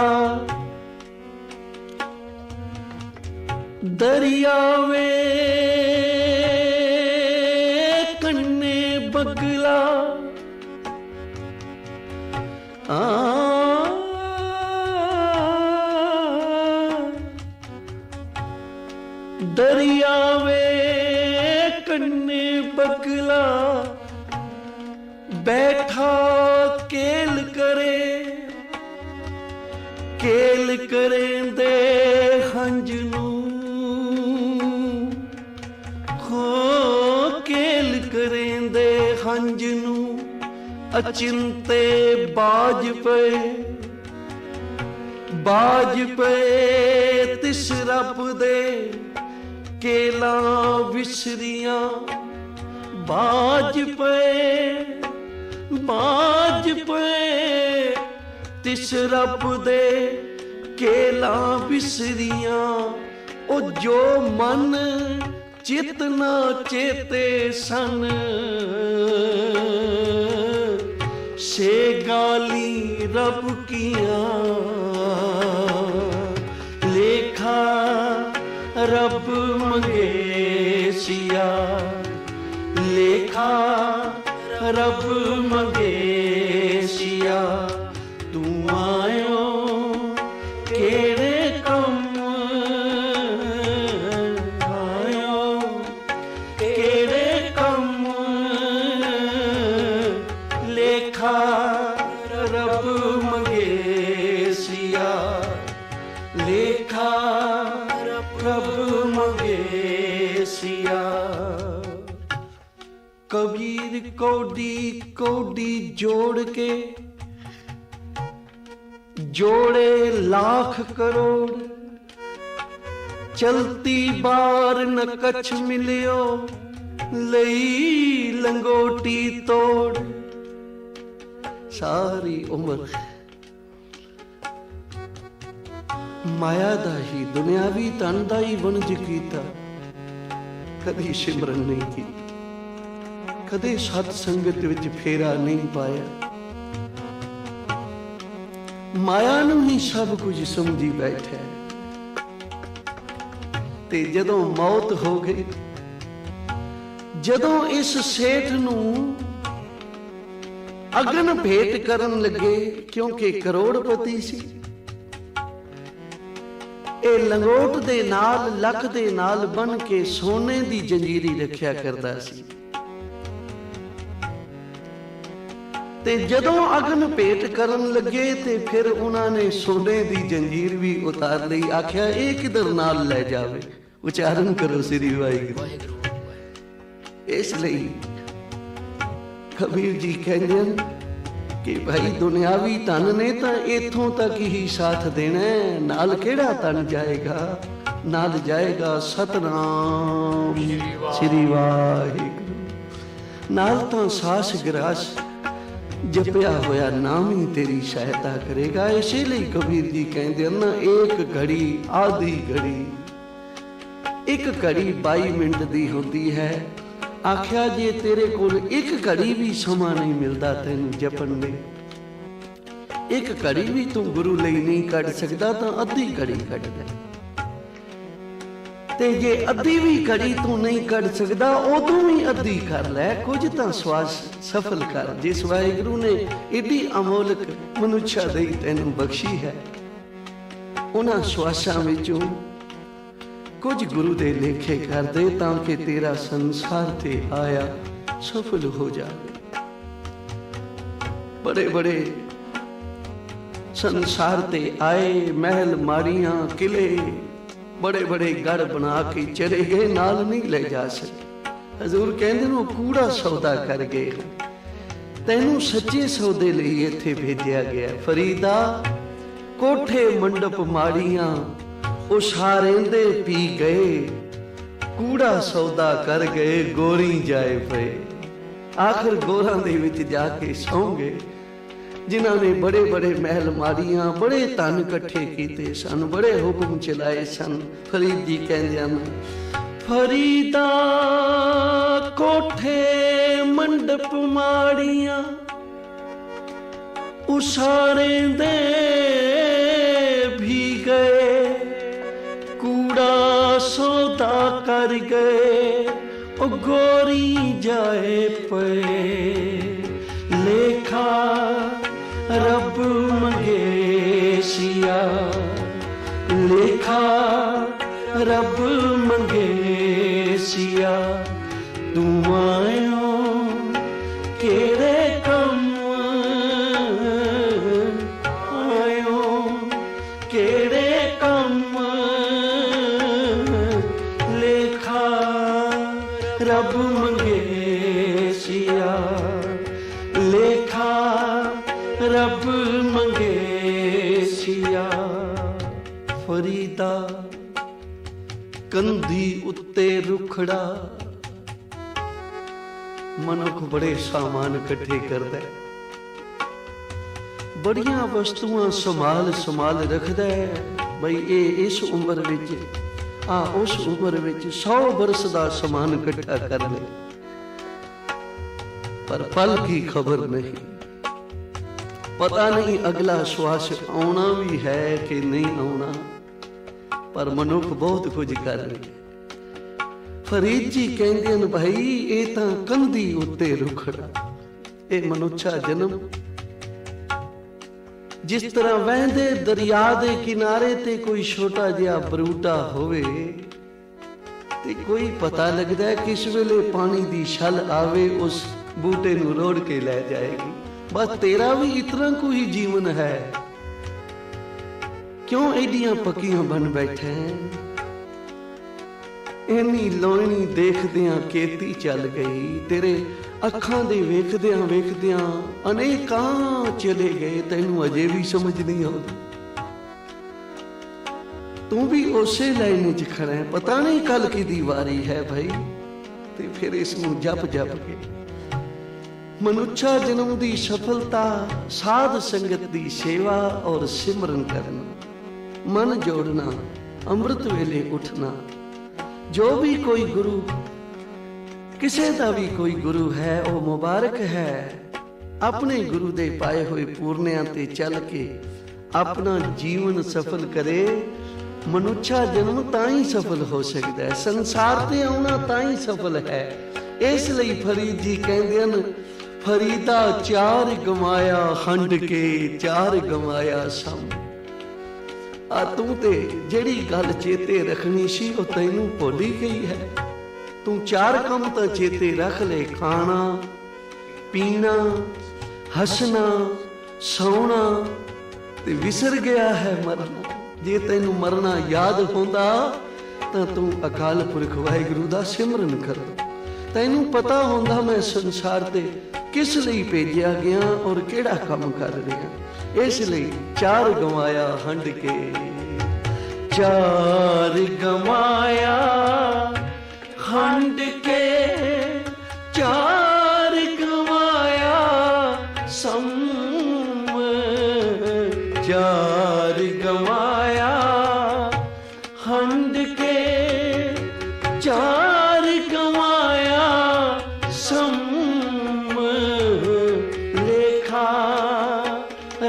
ਦਰਿਆਵੇ ਕੰਨੇ ਬਗਲਾ, दरियावे कन्ने बगला बैठा केल करें दे हंज नू, हो केल करें दे हंज नू, अचिंते बाज पे तिस रब दे केला विसरियां, बाज पे तिस रब दे केला विसरियां, ओ जो मन चितना चेते सन, से गाली रब किया लेखा रब मंगेसिया लेखा रब मंगेसिया तू आयो केड़े कम आयो केड़े कम लेखा रब मंगेसिया लेखा रब मंगेसिया। कबीर कौडी कौडी जोड़ के जोड़े लाख करोड़ चलती बार न कछ मिलियो लई लंगोटी तोड़। सारी उम्र माया दा ही दुनियावी धन दा ही वणज कीता, कदी सिमरन नहीं की, कदे सत संगत विच फेरा नहीं पाया। माया नूं ही सब कुछ समझी बैठा ते जदों मौत हो गई, जदों इस सेठ नूं अगन भेंट करन लगे क्योंकि करोड़पति सी, ਇਹ ਲੰਗੋਟ ਦੇ ਨਾਲ ਲੱਖ ਦੇ ਨਾਲ ਬਨ ਕੇ ਸੋਨੇ ਦੀ ਜੰਜੀਰੀ ਰੱਖਿਆ ਕਰਦਾ ਸੀ ਤੇ ਜਦੋਂ ਅਗਨ ਭੇਟ ਕਰਨ ਲੱਗੇ ਤੇ ਫਿਰ ਉਹਨਾਂ ਨੇ ਸੋਨੇ ਦੀ ਜੰਜੀਰ ਵੀ ਉਤਾਰ ਲਈ। ਆਖਿਆ ਇਹ ਕਿਧਰ ਨਾਲ ਲੈ ਜਾਵੇ, ਉਚਾਰਨ ਕਰੋ ਸ੍ਰੀ ਵਾਹਿਗੁਰੂ। ਇਸ ਲਈ ਕਬੀਰ ਜੀ ਕਹਿੰਦੇ ਹਨ कि भाई दुनियावी धन ने तो इथों तक ही साथ देना है, नाल केड़ा धन जाएगा, नाल जाएगा सतनाम श्री वाहिगुरू, नाल तो सास ग्रास जपिया होया नाम ही तेरी सहायता करेगा। इसीलिए कबीर जी कहते हैं ना, एक घड़ी आधी घड़ी, एक घड़ी 22 मिनट दी होती है। आख्या जे तेरे कोल एक घड़ी भी समा नहीं मिलता तेन जपन दे, एक घड़ी भी तू गुरु लई नहीं कढ़ सकता तो अद्धी घड़ी कढ़ ले, ते जे अद्धी भी घड़ी तू नहीं कढ़ सकता उदों भी अद्धी कर लै, कुछ तो श्वास सफल कर। जिस वाहिगुरू ने एडी अमोलक मनुष्य दई तैनू बख्शी है, उन्हां श्वासां विचों कुछ गुरु दे लेखे कर दे ताकि तेरा संसार ते आया सफल हो जाए। बड़े बड़े संसार ते आए, महल माड़ियां किले बड़े बड़े गढ़ बना के चले गए, नाल नहीं ले जा सके। हजूर कहते वो कूड़ा सौदा कर गए, तैनू सच्चे सौदे लई इत्थे भेजिया गया। फरीदा कोठे मंडप माड़ियां उसारेंदे पी गए, कूड़ा सौदा कर गए, गोरी जाए पे। आखिर गोरां दे विच जाके सौ गए, जिन्हां ने बड़े बड़े महल मारियां, बड़े धन इकट्ठे कीते सन, बड़े हुक्म चलाए सन। फरीद जी कहंदे हन, फरीदा कोठे मंडप माड़ियां उसारेंदे भी गए, कूड़ा सौदा कर गए, ओ गोरी जाए पे। लेखा रब मंगेसिया, लेखा रब मंगेसिया, तू आयो केड़े कम आयो केड़े कम, लेखा रब मंगेसिया, लेखा रब मंगेसिया। फरीदा कंधी उत्ते रुखड़ा, मनुख बड़े सामान इकट्ठे करदा, बड़ियां वस्तुआं संभाल संभाल रखदा है। बई ये इस उम्र विच उस उम्र विच 100 बरस का समान इकट्ठा कर ले, पर पल की खबर नहीं। ਪਤਾ ਨਹੀਂ ਅਗਲਾ ਸਵਾਸ ਆਉਣਾ ਵੀ ਹੈ ਕਿ ਨਹੀਂ ਆਉਣਾ, ਪਰ ਮਨੁੱਖ ਬਹੁਤ ਕੁਝ ਕਰ ਰਿਹਾ। ਫਰੀਦ ਜੀ ਕਹਿੰਦੇ ਨੇ ਭਾਈ ਇਹ ਤਾਂ ਕੰਧੀ ਉੱਤੇ ਰੁਖੜਾ, ਇਹ ਮਨੁੱਖਾ ਜਨਮ ਜਿਸ ਤਰ੍ਹਾਂ ਵਹਿੰਦੇ ਦਰਿਆ ਦੇ ਕਿਨਾਰੇ ਤੇ ਕੋਈ ਛੋਟਾ ਜਿਹਾ ਬਰੂਟਾ ਹੋਵੇ ਤੇ ਕੋਈ ਪਤਾ ਲੱਗਦਾ ਹੈ ਕਿਸ ਵੇਲੇ ਪਾਣੀ ਦੀ ਛਲ ਆਵੇ ਉਸ ਬੂਟੇ ਨੂੰ ਰੋੜ ਕੇ ਲੈ ਜਾਏਗੀ। ਬਸ ਤੇਰਾ ਵੀ ਇਤਨਾ ਕੋਈ ਜੀਵਨ ਹੈ, ਕਿਉਂ ਐਡੀਆਂ ਪੱਕੀਆਂ ਬਣ ਬੈਠੇ? ਇੰਨੀ ਲੋਹਣੀ ਦੇਖਦਿਆਂ ਕੇਤੀ ਚੱਲ ਗਈ, ਤੇਰੇ ਅੱਖਾਂ ਦੇ ਵੇਖਦਿਆਂ ਵੇਖਦਿਆਂ ਅਨੇਕਾਂ ਚਲੇ ਗਏ, ਤੈਨੂੰ ਅਜੇ ਵੀ ਸਮਝ ਨਹੀਂ ਆਉਂਦੀ। ਤੂੰ ਵੀ ਉਸੇ ਲਾਈਨ 'ਚ ਖੜਾ ਹੈ, ਪਤਾ ਨਹੀਂ ਕੱਲ ਕਿਹਦੀ ਵਾਰੀ ਹੈ ਭਾਈ। ਤੇ ਫਿਰ ਇਸ ਨੂੰ ਜਪ ਜਪ ਕੇ ਮਨੁੱਖਾ ਜਨਮ ਦੀ ਸਫਲਤਾ ਸਾਧ ਸੰਗਤ ਦੀ ਸੇਵਾ ਔਰ ਸਿਮਰਨ ਕਰਨਾ, ਮਨ ਜੋੜਨਾ, ਅੰਮ੍ਰਿਤ ਵੇਲੇ ਉੱਠਣਾ। ਜੋ ਵੀ ਕੋਈ ਗੁਰੂ, ਕਿਸੇ ਦਾ ਵੀ ਕੋਈ ਗੁਰੂ ਹੈ ਉਹ ਮੁਬਾਰਕ ਹੈ। ਆਪਣੇ ਗੁਰੂ ਦੇ ਪਾਏ ਹੋਏ ਪੂਰਨਿਆਂ ਤੇ ਚੱਲ ਕੇ ਆਪਣਾ ਜੀਵਨ ਸਫਲ ਕਰੇ। ਮਨੁੱਖਾ ਜਨਮ ਤਾਂ ਹੀ ਸਫਲ ਹੋ ਸਕਦਾ ਹੈ, ਸੰਸਾਰ ਤੇ ਆਉਣਾ ਤਾਂ ਹੀ ਸਫਲ ਹੈ। ਇਸ ਲਈ ਫਰੀਦ ਜੀ ਕਹਿੰਦੇ ਹਨ, ਫਰੀਦਾ ਚਾਰ ਗਮਾਇਆ ਹੰਡ ਕੇ, ਚਾਰ ਗਮਾਇਆ ਸਮ। ਆ ਤੂੰ ਤੇ ਜਿਹੜੀ ਗੱਲ ਚੇਤੇ ਰੱਖਣੀ ਸੀ ਉਹ ਤੈਨੂੰ ਭੁੱਲ ਹੀ ਗਈ ਹੈ। ਤੂੰ ਚਾਰ ਕੰਮ ਤਾਂ ਚੇਤੇ ਰੱਖ ਲੈ, ਖਾਣਾ ਪੀਣਾ, ਹੱਸਣਾ, ਸੌਣਾ, ਤੇ ਵਿਸਰ ਗਿਆ ਹੈ ਮਰਨਾ। ਜੇ ਤੈਨੂੰ ਮਰਨਾ ਯਾਦ ਹੁੰਦਾ ਤਾਂ ਤੂੰ ਅਕਾਲ ਪੁਰਖ ਵਾਹਿਗੁਰੂ ਦਾ ਸਿਮਰਨ ਕਰਦਾ। ਤੈਨੂੰ ਪਤਾ ਹੁੰਦਾ ਮੈਂ ਸੰਸਾਰ ਤੇ ਕਿਸ ਲਈ ਭੇਜਿਆ ਗਿਆ ਔਰ ਕਿਹੜਾ ਕੰਮ ਕਰ ਰਿਹਾ। ਇਸ ਲਈ ਚਾਰ ਗਵਾਇਆ ਹੰਡ ਕੇ, ਚਾਰ ਗਵਾਇਆ ਹੰਡ ਕੇ, ਚਾਰ ਗਵਾਇਆ ਸਮ, ਚਾਰ ਗਵਾਇਆ ਹੰਡ ਕੇ, ਚਾਰ ਗਵਾਇਆ ਸਮ। ਲੇਖਾ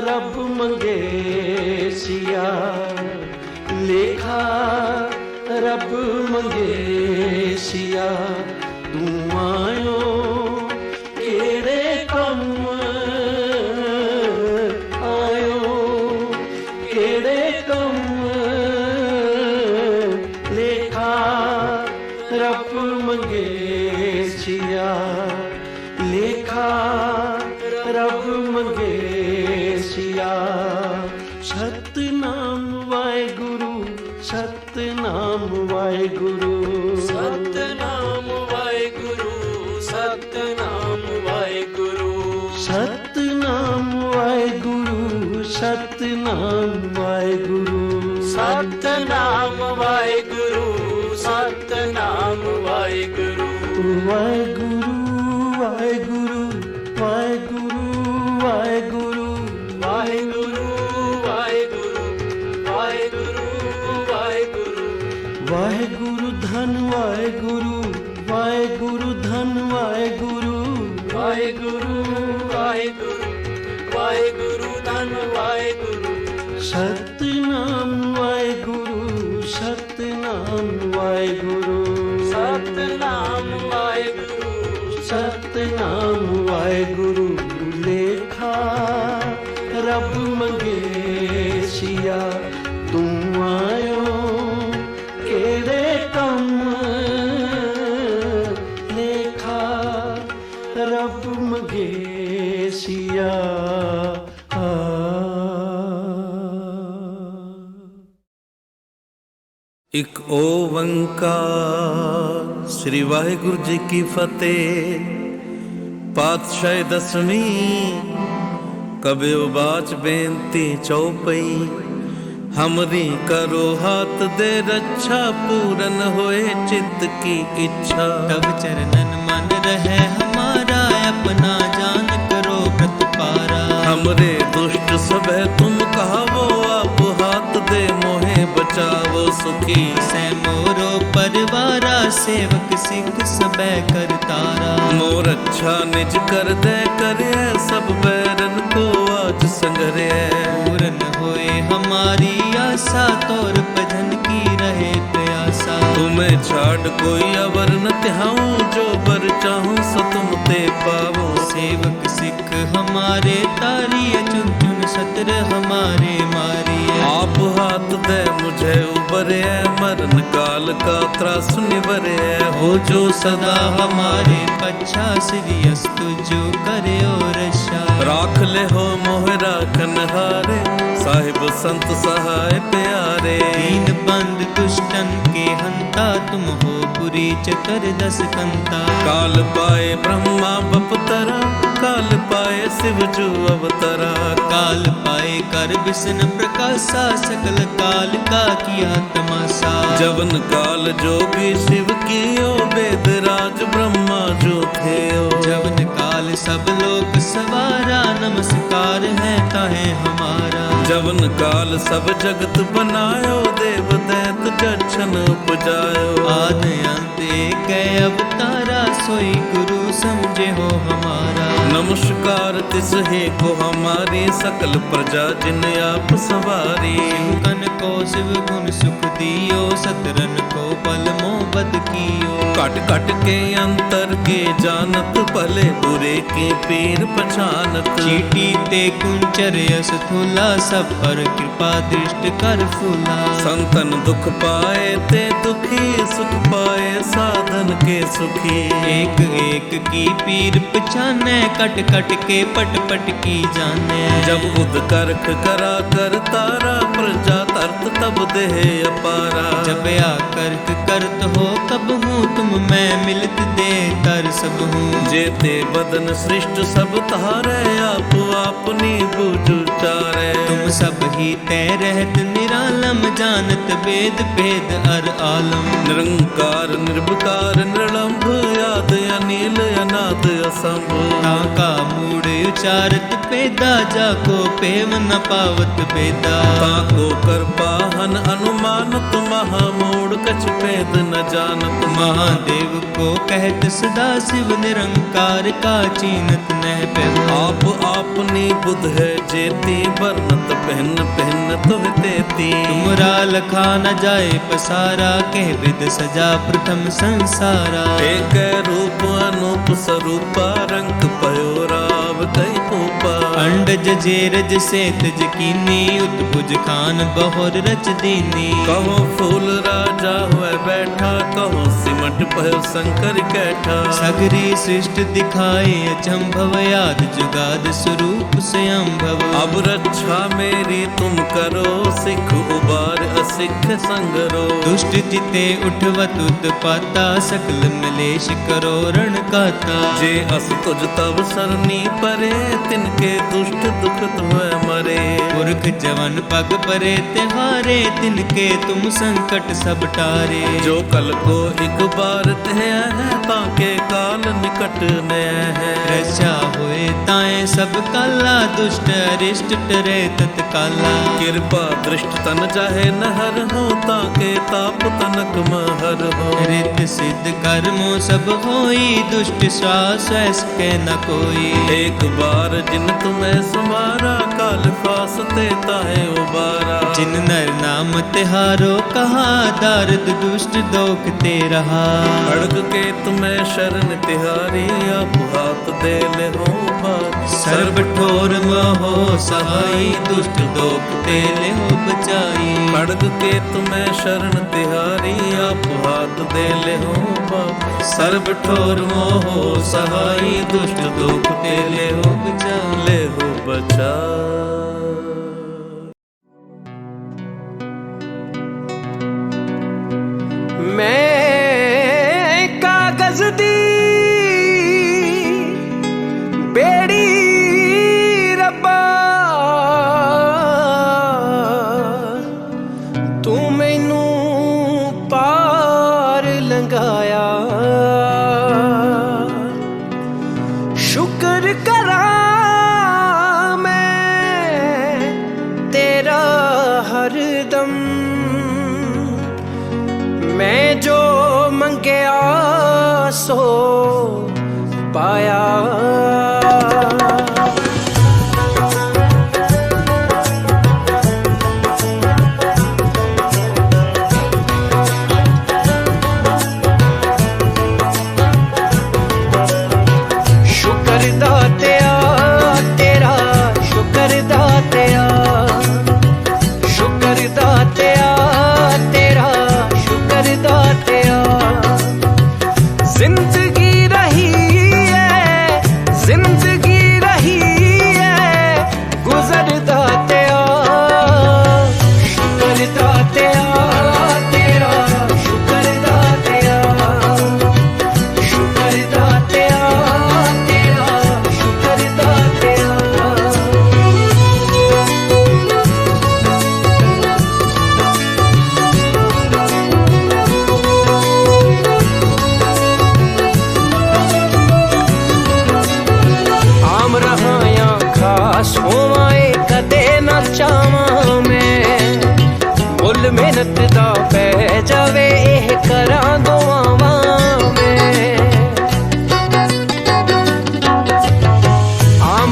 ਰੱਬ ਮੰਗੇ ਸਿਆ, ਲੇਖਾ ਰੱਬ ਮੰਗੇ ਸਿਆ। ਤੂੰ ਆਇਓ ਕਿਹੜੇ ਕੰਮ ਆਇਓ, ਕਿਹੜੇ ਕੰਮ। ਲੇਖਾ ਰੱਬ ਮੰਗੇ ਸਿਆ, ਲੇਖਾ ਰੱਬ ਮੰਗੇ ਸਿਆ। ਸਤਿਨਾਮ ਵਾਹਿਗੁਰੂ, ਸਤਿਨਾਮ ਵਾਹਿਗੁਰੂ, ਸਤਨਾਮ ਵਾਹਿਗੁਰੂ, ਸਤਨਾਮ ਵਾਹਿਗੁਰੂ, ਸਤਿਨਾਮ ਵਾਹਿਗੁਰੂ, ਸਤਿਨਾਮ ਵਾਹਿਗੁਰੂ, ਸਤਨਾਮ ਵਾਹਿਗੁਰੂ, ਸਤਨਾਮ ਵਾਹਿਗੁਰੂ। ਵਾਹਿਗੁਰੂ ਵਾਹਿਗੁਰੂ ਵਾਹਿਗੁਰੂ ਵਾਹਿਗੁਰੂ ਵਾਹਿਗੁਰੂ ਵਾਹਿਗੁਰੂ ਵਾਹਿਗੁਰੂ ਵਾਹਿਗੁਰੂ। ਵਾਹਿਗੁਰੂ ਧੰਨ ਵਾਹਿਗੁਰੂ, ਵਾਹਿਗੁਰੂ ਧੰਨ ਵਾਹਿਗੁਰੂ, ਵਾਹਿਗੁਰੂ ਵਾਹਿਗੁਰੂ ਵਾਹਿਗੁਰੂ ਧੰਨ ਵਾਹਿਗੁਰੂ। ਸਤਿਨਾਮ ਵਾਹਿਗੁਰੂ, ਸਤਿਨਾਮ ਵਾਹਿਗੁਰੂ, ਸਤਨਾਮ ਵਾਹਿਗੁਰੂ, ਸਤਿਨਾਮ ਵਾਹਿਗੁਰੂ। ਲੇਖਾ ਰੱਬ ਮੰਗੇ ਸਿਆ, ਤੂੰ ਆਇਓ ਕਿਹੜੇ ਕੰਮ। ਲੇਖਾ ਰੱਬ ਮੰਗੇ ਸਿਆ। ਇੱਕ ਓੰਕਾਰ ਸ੍ਰੀ ਵਾਹਿਗੁਰੂ ਜੀ ਕੀ ਫਤਿਹ। ਪਾਤਸ਼ਾਹ ਦਸਵੀਂ ਕਬਿਓ ਬਾਚ ਬੇਨਤੀ ਚਉਪਈ। ਹਮਰੀ ਕਰੋ ਹਾਥ ਦੇ ਰੱਛਾ, पूरन होए चित्त की इच्छा। तब चरणन मन रहे हमारा, अपना जान करो व्रत पारा। हमरे दुष्ट सबे तुम कहावो, आप हाथ दे मोहे बचावो सुखी। सै मोरो परवारा, सेवक सिख सबे कर तारा। मोर अच्छा निज कर दे करे, सब बैरन को आज कोई अवर न त्याऊं, जो बर चाहूं सो तुम ते पावो। सेवक सिख हमारे तारिय, चुन चुन सतर हमारे मारिय। आप हाथ दे मुझे उबरे, मरण काल का त्रास निवरे। हो जो सदा हमारे पच्छा, श्री अस्तु जो करे और रक्षा। राख ले हो मोह राखन हारे, साहिब संत सहाय प्यारे। दीन बंद दुष्टन के हंता, तुम हो पुरी चकर दस कंता। काल पाए ब्रह्मा बपतरा, काल पाए शिव जू अवतरा। काल पाए कर विष्णु प्रकाशा, सकल काल का किया तमाशा। जवन काल जोगी शिव कियो, वेद राज ब्रह्मा जो थियो। जवन काल सब लोक सवारा, नमस्कार है ताहे हमारा। जवन काल सब जगत बनायो, देव दैत जक्षन उपजायो। आद अंत एक अवतारा, सोई गुरु समझे हो हमारा। नमस्कार तिस हे को हमारी, सकल प्रजा जिन आप सवारी। कन को शिव गुण सुख दियो, सतरन को पल मोहब्बत कियो। कट कट के अंतर के जानत, भले बुरे के पीर पहचानत। चीटी ते कुंचर यस थूला, सब पर कृपा दृष्ट कर फूला। संतन दुख पाए ते दुखी, सुख पाए साधन के सुखी। एक एक की पीर पहचाने, कट कट के पट पट की जाने। जब उद करख करा कर तारा, प्रजा तरत तब देह अपारा। जब आकर करत हो कब हूँ, तुम मैं मिलत दे तर सब हूँ। जेते बदन सृष्ट सब तारे, आप अपनी बूझ चारे। तुम सब ही तय रहत निरालम, जानत वेद भेद अर आलम। निरंकार निर्विकार निरलंभ, याद अनिल अनाद असंभ। ताका मूड उचारत पेदा, जाको पेव न पावत बेदा। ताको कर पाहन अनुमानत, महामूढ़ कछ भेद न जानत। महादेव को कहत सदा शिव, निरंकार का चीनत नह पेव। आप आपनी बुध है जेती, बरनत पहन पहन तुम देती। तुमरा लखा न जाए पसारा, कह विद सजा प्रथम संसारा। एक रूप अनूप स्वरूपा, रंग पयो राव कई कूपा। अंडज जेरज से तज कीनी, उत्भुज खान बहुर रच दीनी। कहो फूल राजा हुए बैठा, कहो सिमट पयो शंकर कैठा। सगरी सृष्ट दिखाए अचंभव, याद जुगाद स्वरूप स्वयंभव। अब रक्षा मेरी तुम करो, सिख उबार असिख संगरो। दुष्ट जिते उठवत उत्पाता, सकल मिलेश करो रण काता। जे अस तुझ तब सरनी परे, तिनके दुष्ट दुख हुए मरे। पुरख जवन पग परे त्योहारे, तिनके तुम संकट सब टारे। जो कल को एक बार तह है, ताके काल निकट न है। रक्षा हुए ताए सब काला, दुष्ट अरिष्ट टरे तत्काला। कृपा दृष्ट तन जाहे नहर हो, ताके ताप तनक महर हो। रित सिद्ध कर्मो सब होई, दुष्ट श्वास के न कोई। एक बार जिन तुम्हें सुमारा, काल फास ते ताहे उबारा। जिन नर नाम तिहारो कहा, दारद दुष्ट दोख ते रहा। अड़ग के तुम्हें शरण तिहारी, आप हाथ दे ले हो बारी। सर्व ठोर महो सहाई, दुष्ट दोख ते ले हो बचाई। खड़ग के तुम्हें शरण तिहारी, आप हाथ दे ले हो बारी। सर्व ठोर मोहो सहाई, दुष्ट दोख ते ले हो बचाई। ले हो बचा। मैं कागज दी बेड़ी रब्बा, तू मैनू पार लंघाया। शुक्र करा मैं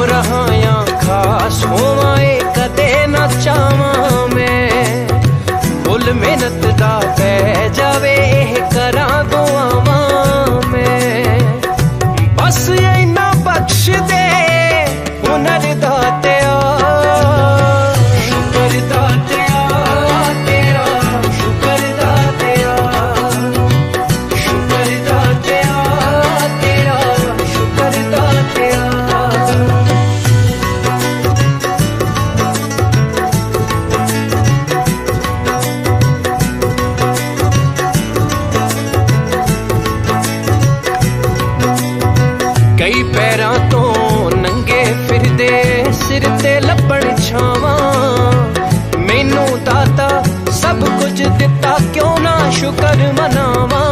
हम रहाया खास होवाए कदे न चावां मैं फुल मेहनत दा पै जावे करा दुआवां मैं बस इन्ना बख्श दे हुनर दातिया शुकर दातिया तेरा शुकर दातिया शुकर दातिया तेरा शुकर दातिया कई पैरां तो नंगे फिरदे सिर ते लब्बण छावां मैनू दाता सब कुछ दिता क्यों ना शुकर मनावां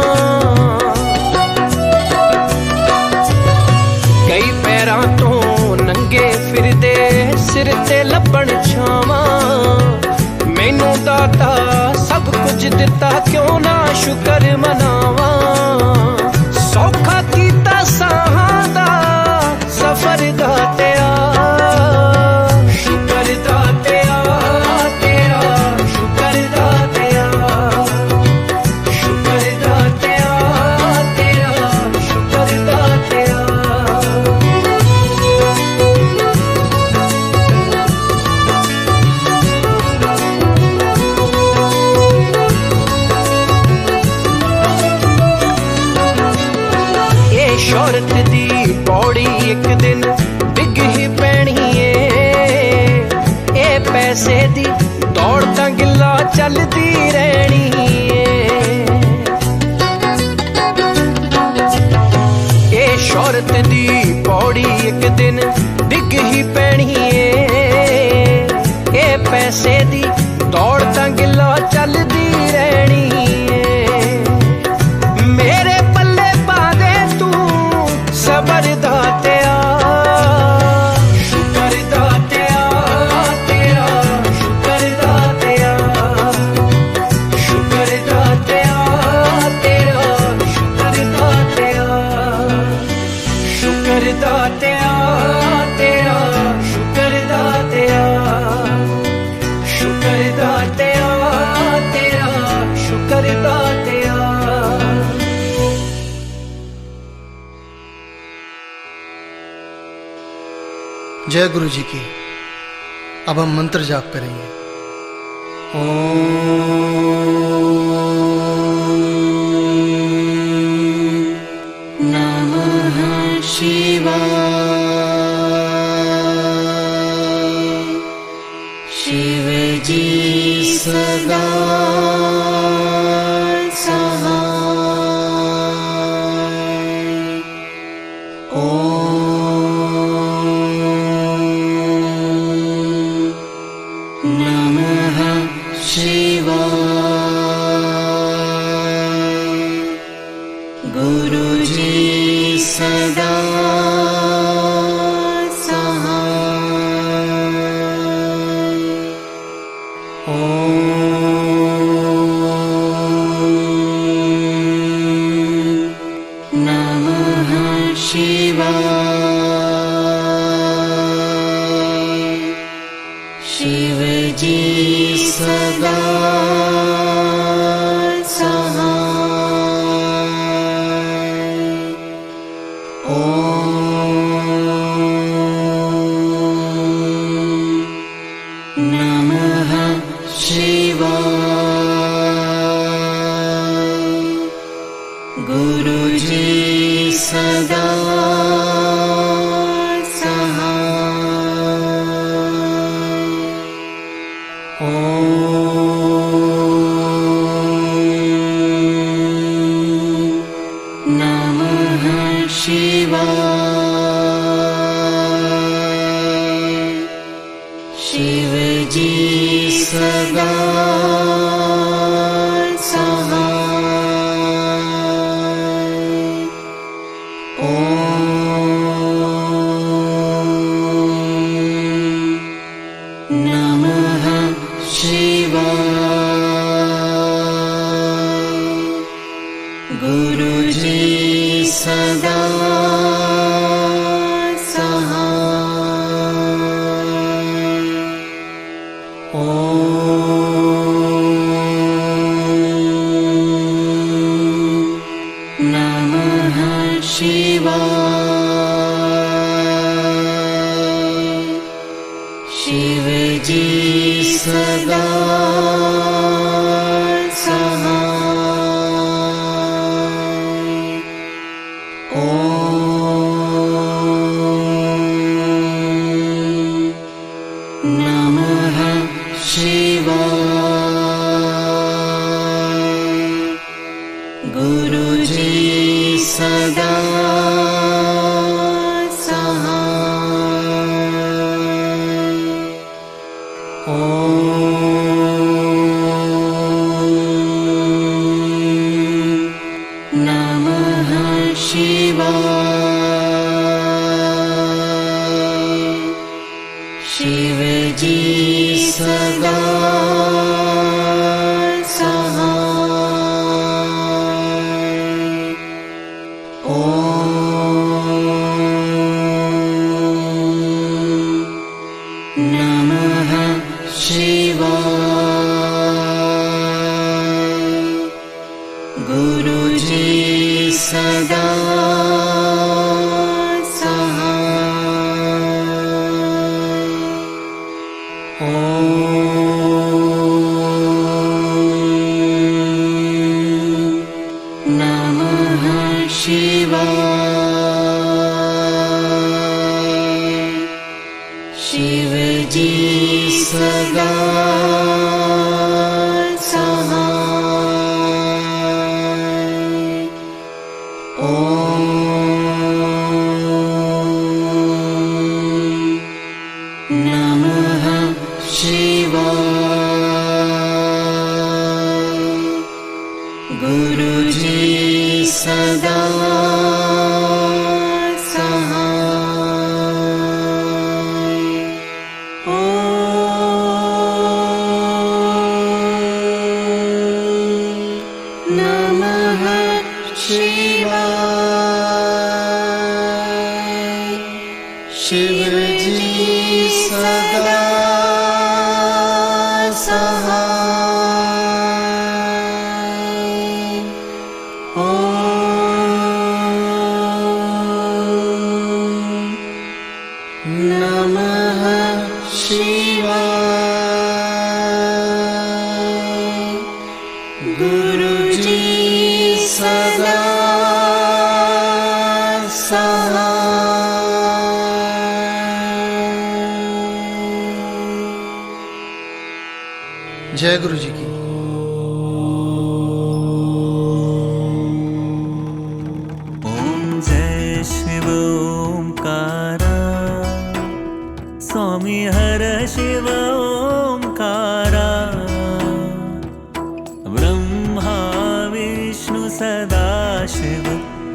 कई पैरां तो नंगे फिरदे सिर ते लब्बण छावां मैनू दाता सब कुछ दिता क्यों ना शुकर मनावां सौखा कीता साहां दा सफर दातिया शुकर दातिया तेरा शुकर दातिया शुकर दातिया तेरा शुकर दातिया शौहरत दी पौड़ी एक दिन डिग ही पैनी ए पैसे दी दौड़ तां गिला चलदी रहनी ए शौहरत दी पौड़ी एक दिन डिग ही पैनी ए पैसे दी दौड़ तां गिला चलदी रहनी मेरे पल्ले पा दे तू सबर दातिया शुकर दातिया तेरा शुकर दातिया शुकर दातिया तेरा शुकर दातिया शुकर दातिया तेरा शुकर दातिया शुकर दातिया तेरा शुकर दातिया जय गुरु जी की। अब हम मंत्र जाप करेंगे। नमः शिवाय शिव जी सदा गुरुजी सदा सहाय। शिव जी सदा सहाय। ओम नमः शिवाय। गुरुजी सदा सहाय। ओम नमः शिवाय। शिव जी सदा सहाय। ओम नमः शिवाय। गुरुजी सदा सहाय। ओम नमः शिवाय। शिव जी सदा सहाय। ओम नमः शिवाय। गुरुजी सदा सहाय। ओम नमः शिवाय। शिव जी सदा सहाय। ओम नमः शिवाय। गुरुजी सदा सहाय। जय गुरु जी की। ओम जय शिव ओंकारा स्वामी हर शिव ओंकारा ब्रह्मा विष्णु सदा शिव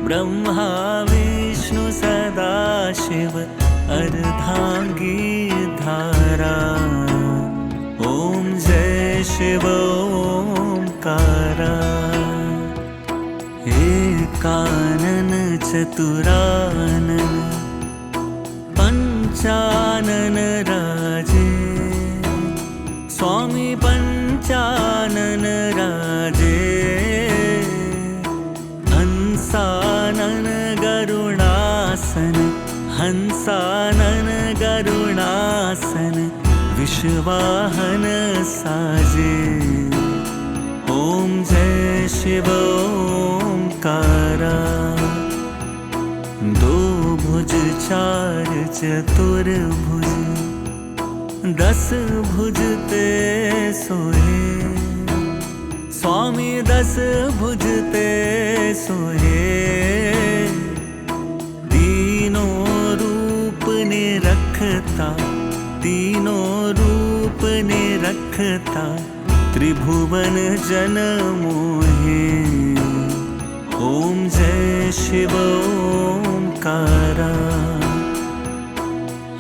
ब्रह्मा विष्णु सदा शिव अर्धांगी धारा। ओम जय शिव ओंकारा एकानन चतुरानन पंचानन राजे स्वामी पंचानन राजे हंसानन गरुणासन हंसानन गरुणासन विश्वाहन साजे। ओम जय शिव ओंकारा दो भुज चार चतुर्भुज 10 भुज ते सोहे स्वामी 10 भुज ते सोहे। तीनों रूप ने रखता तीनों रूप ने रखता त्रिभुवन जन मोहे। ओम जय शिव ओंकारा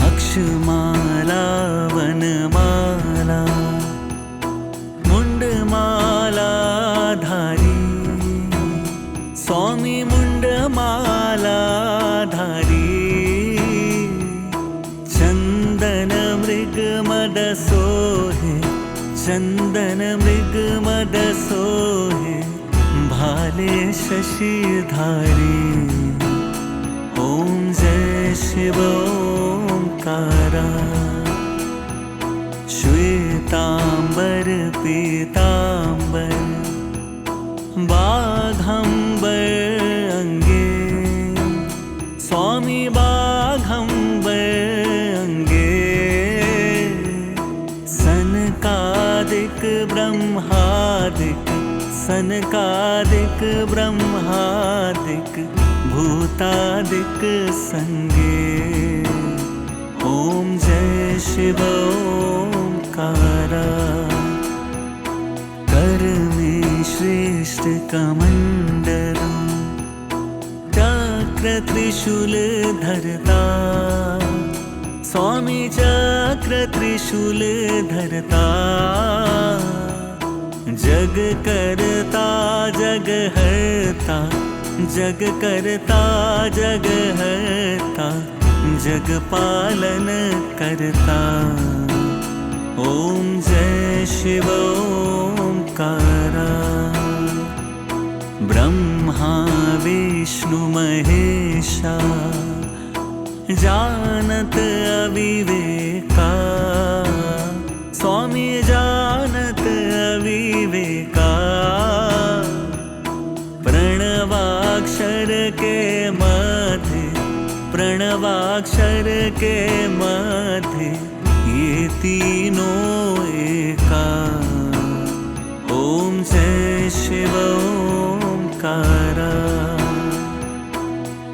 अक्षमाला वनमाला मुंडमाला धारी स्वामी मुंडमाला धारी। चंदन मृग मद सोहे चंदन मृग मद सोहे भाले शशिधारी। ओम जय शिव ओंकारा श्वेतांबर पीतांबर बाघंबर अंगे स्वामी बाघंबर अंगे सनकादिक ब्रह्मादिक सनकादिक ब्रह्मादिक भूतादिक संगे ओम जय शिव ओंकारा कर में श्रेष्ठ कमंडल चक्र त्रिशूल धरता स्वामी चक्र त्रिशूल धरता जग करता जग हरता जग करता जग हरता जग पालन करता ओम जय शिव ओंकारा ब्रह्मा विष्णु महेशा जानत अविवेका स्वामी जानत अविवेका प्रणवाक्षर के मध्य प्रणवाक्षर के मध्य ये तीनों एका ओम जय शिव ओंकारा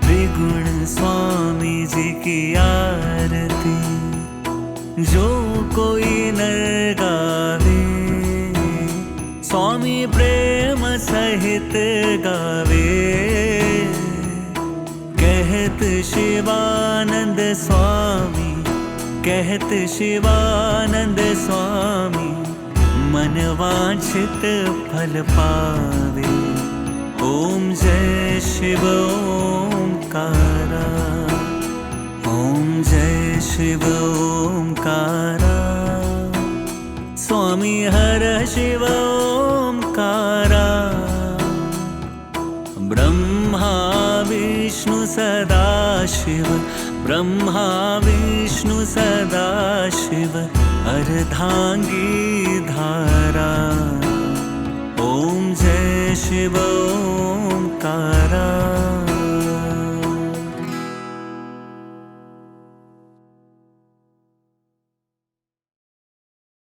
त्रिगुण स्वामी जी की आरती जो कोई नर गावे स्वामी प्रेम सहित गावे कहत शिवानंद स्वामी कहत शिवानंद स्वामी मन वांछित फल पावे ओम जय शिव ओंकारा ओम जय शिव ओंकारा स्वामी हर शिव ओंकारा ब्रह्मा विष्णु सदाशिव ब्रह्मा विष्णु सदाशिव अर्धांगी धारा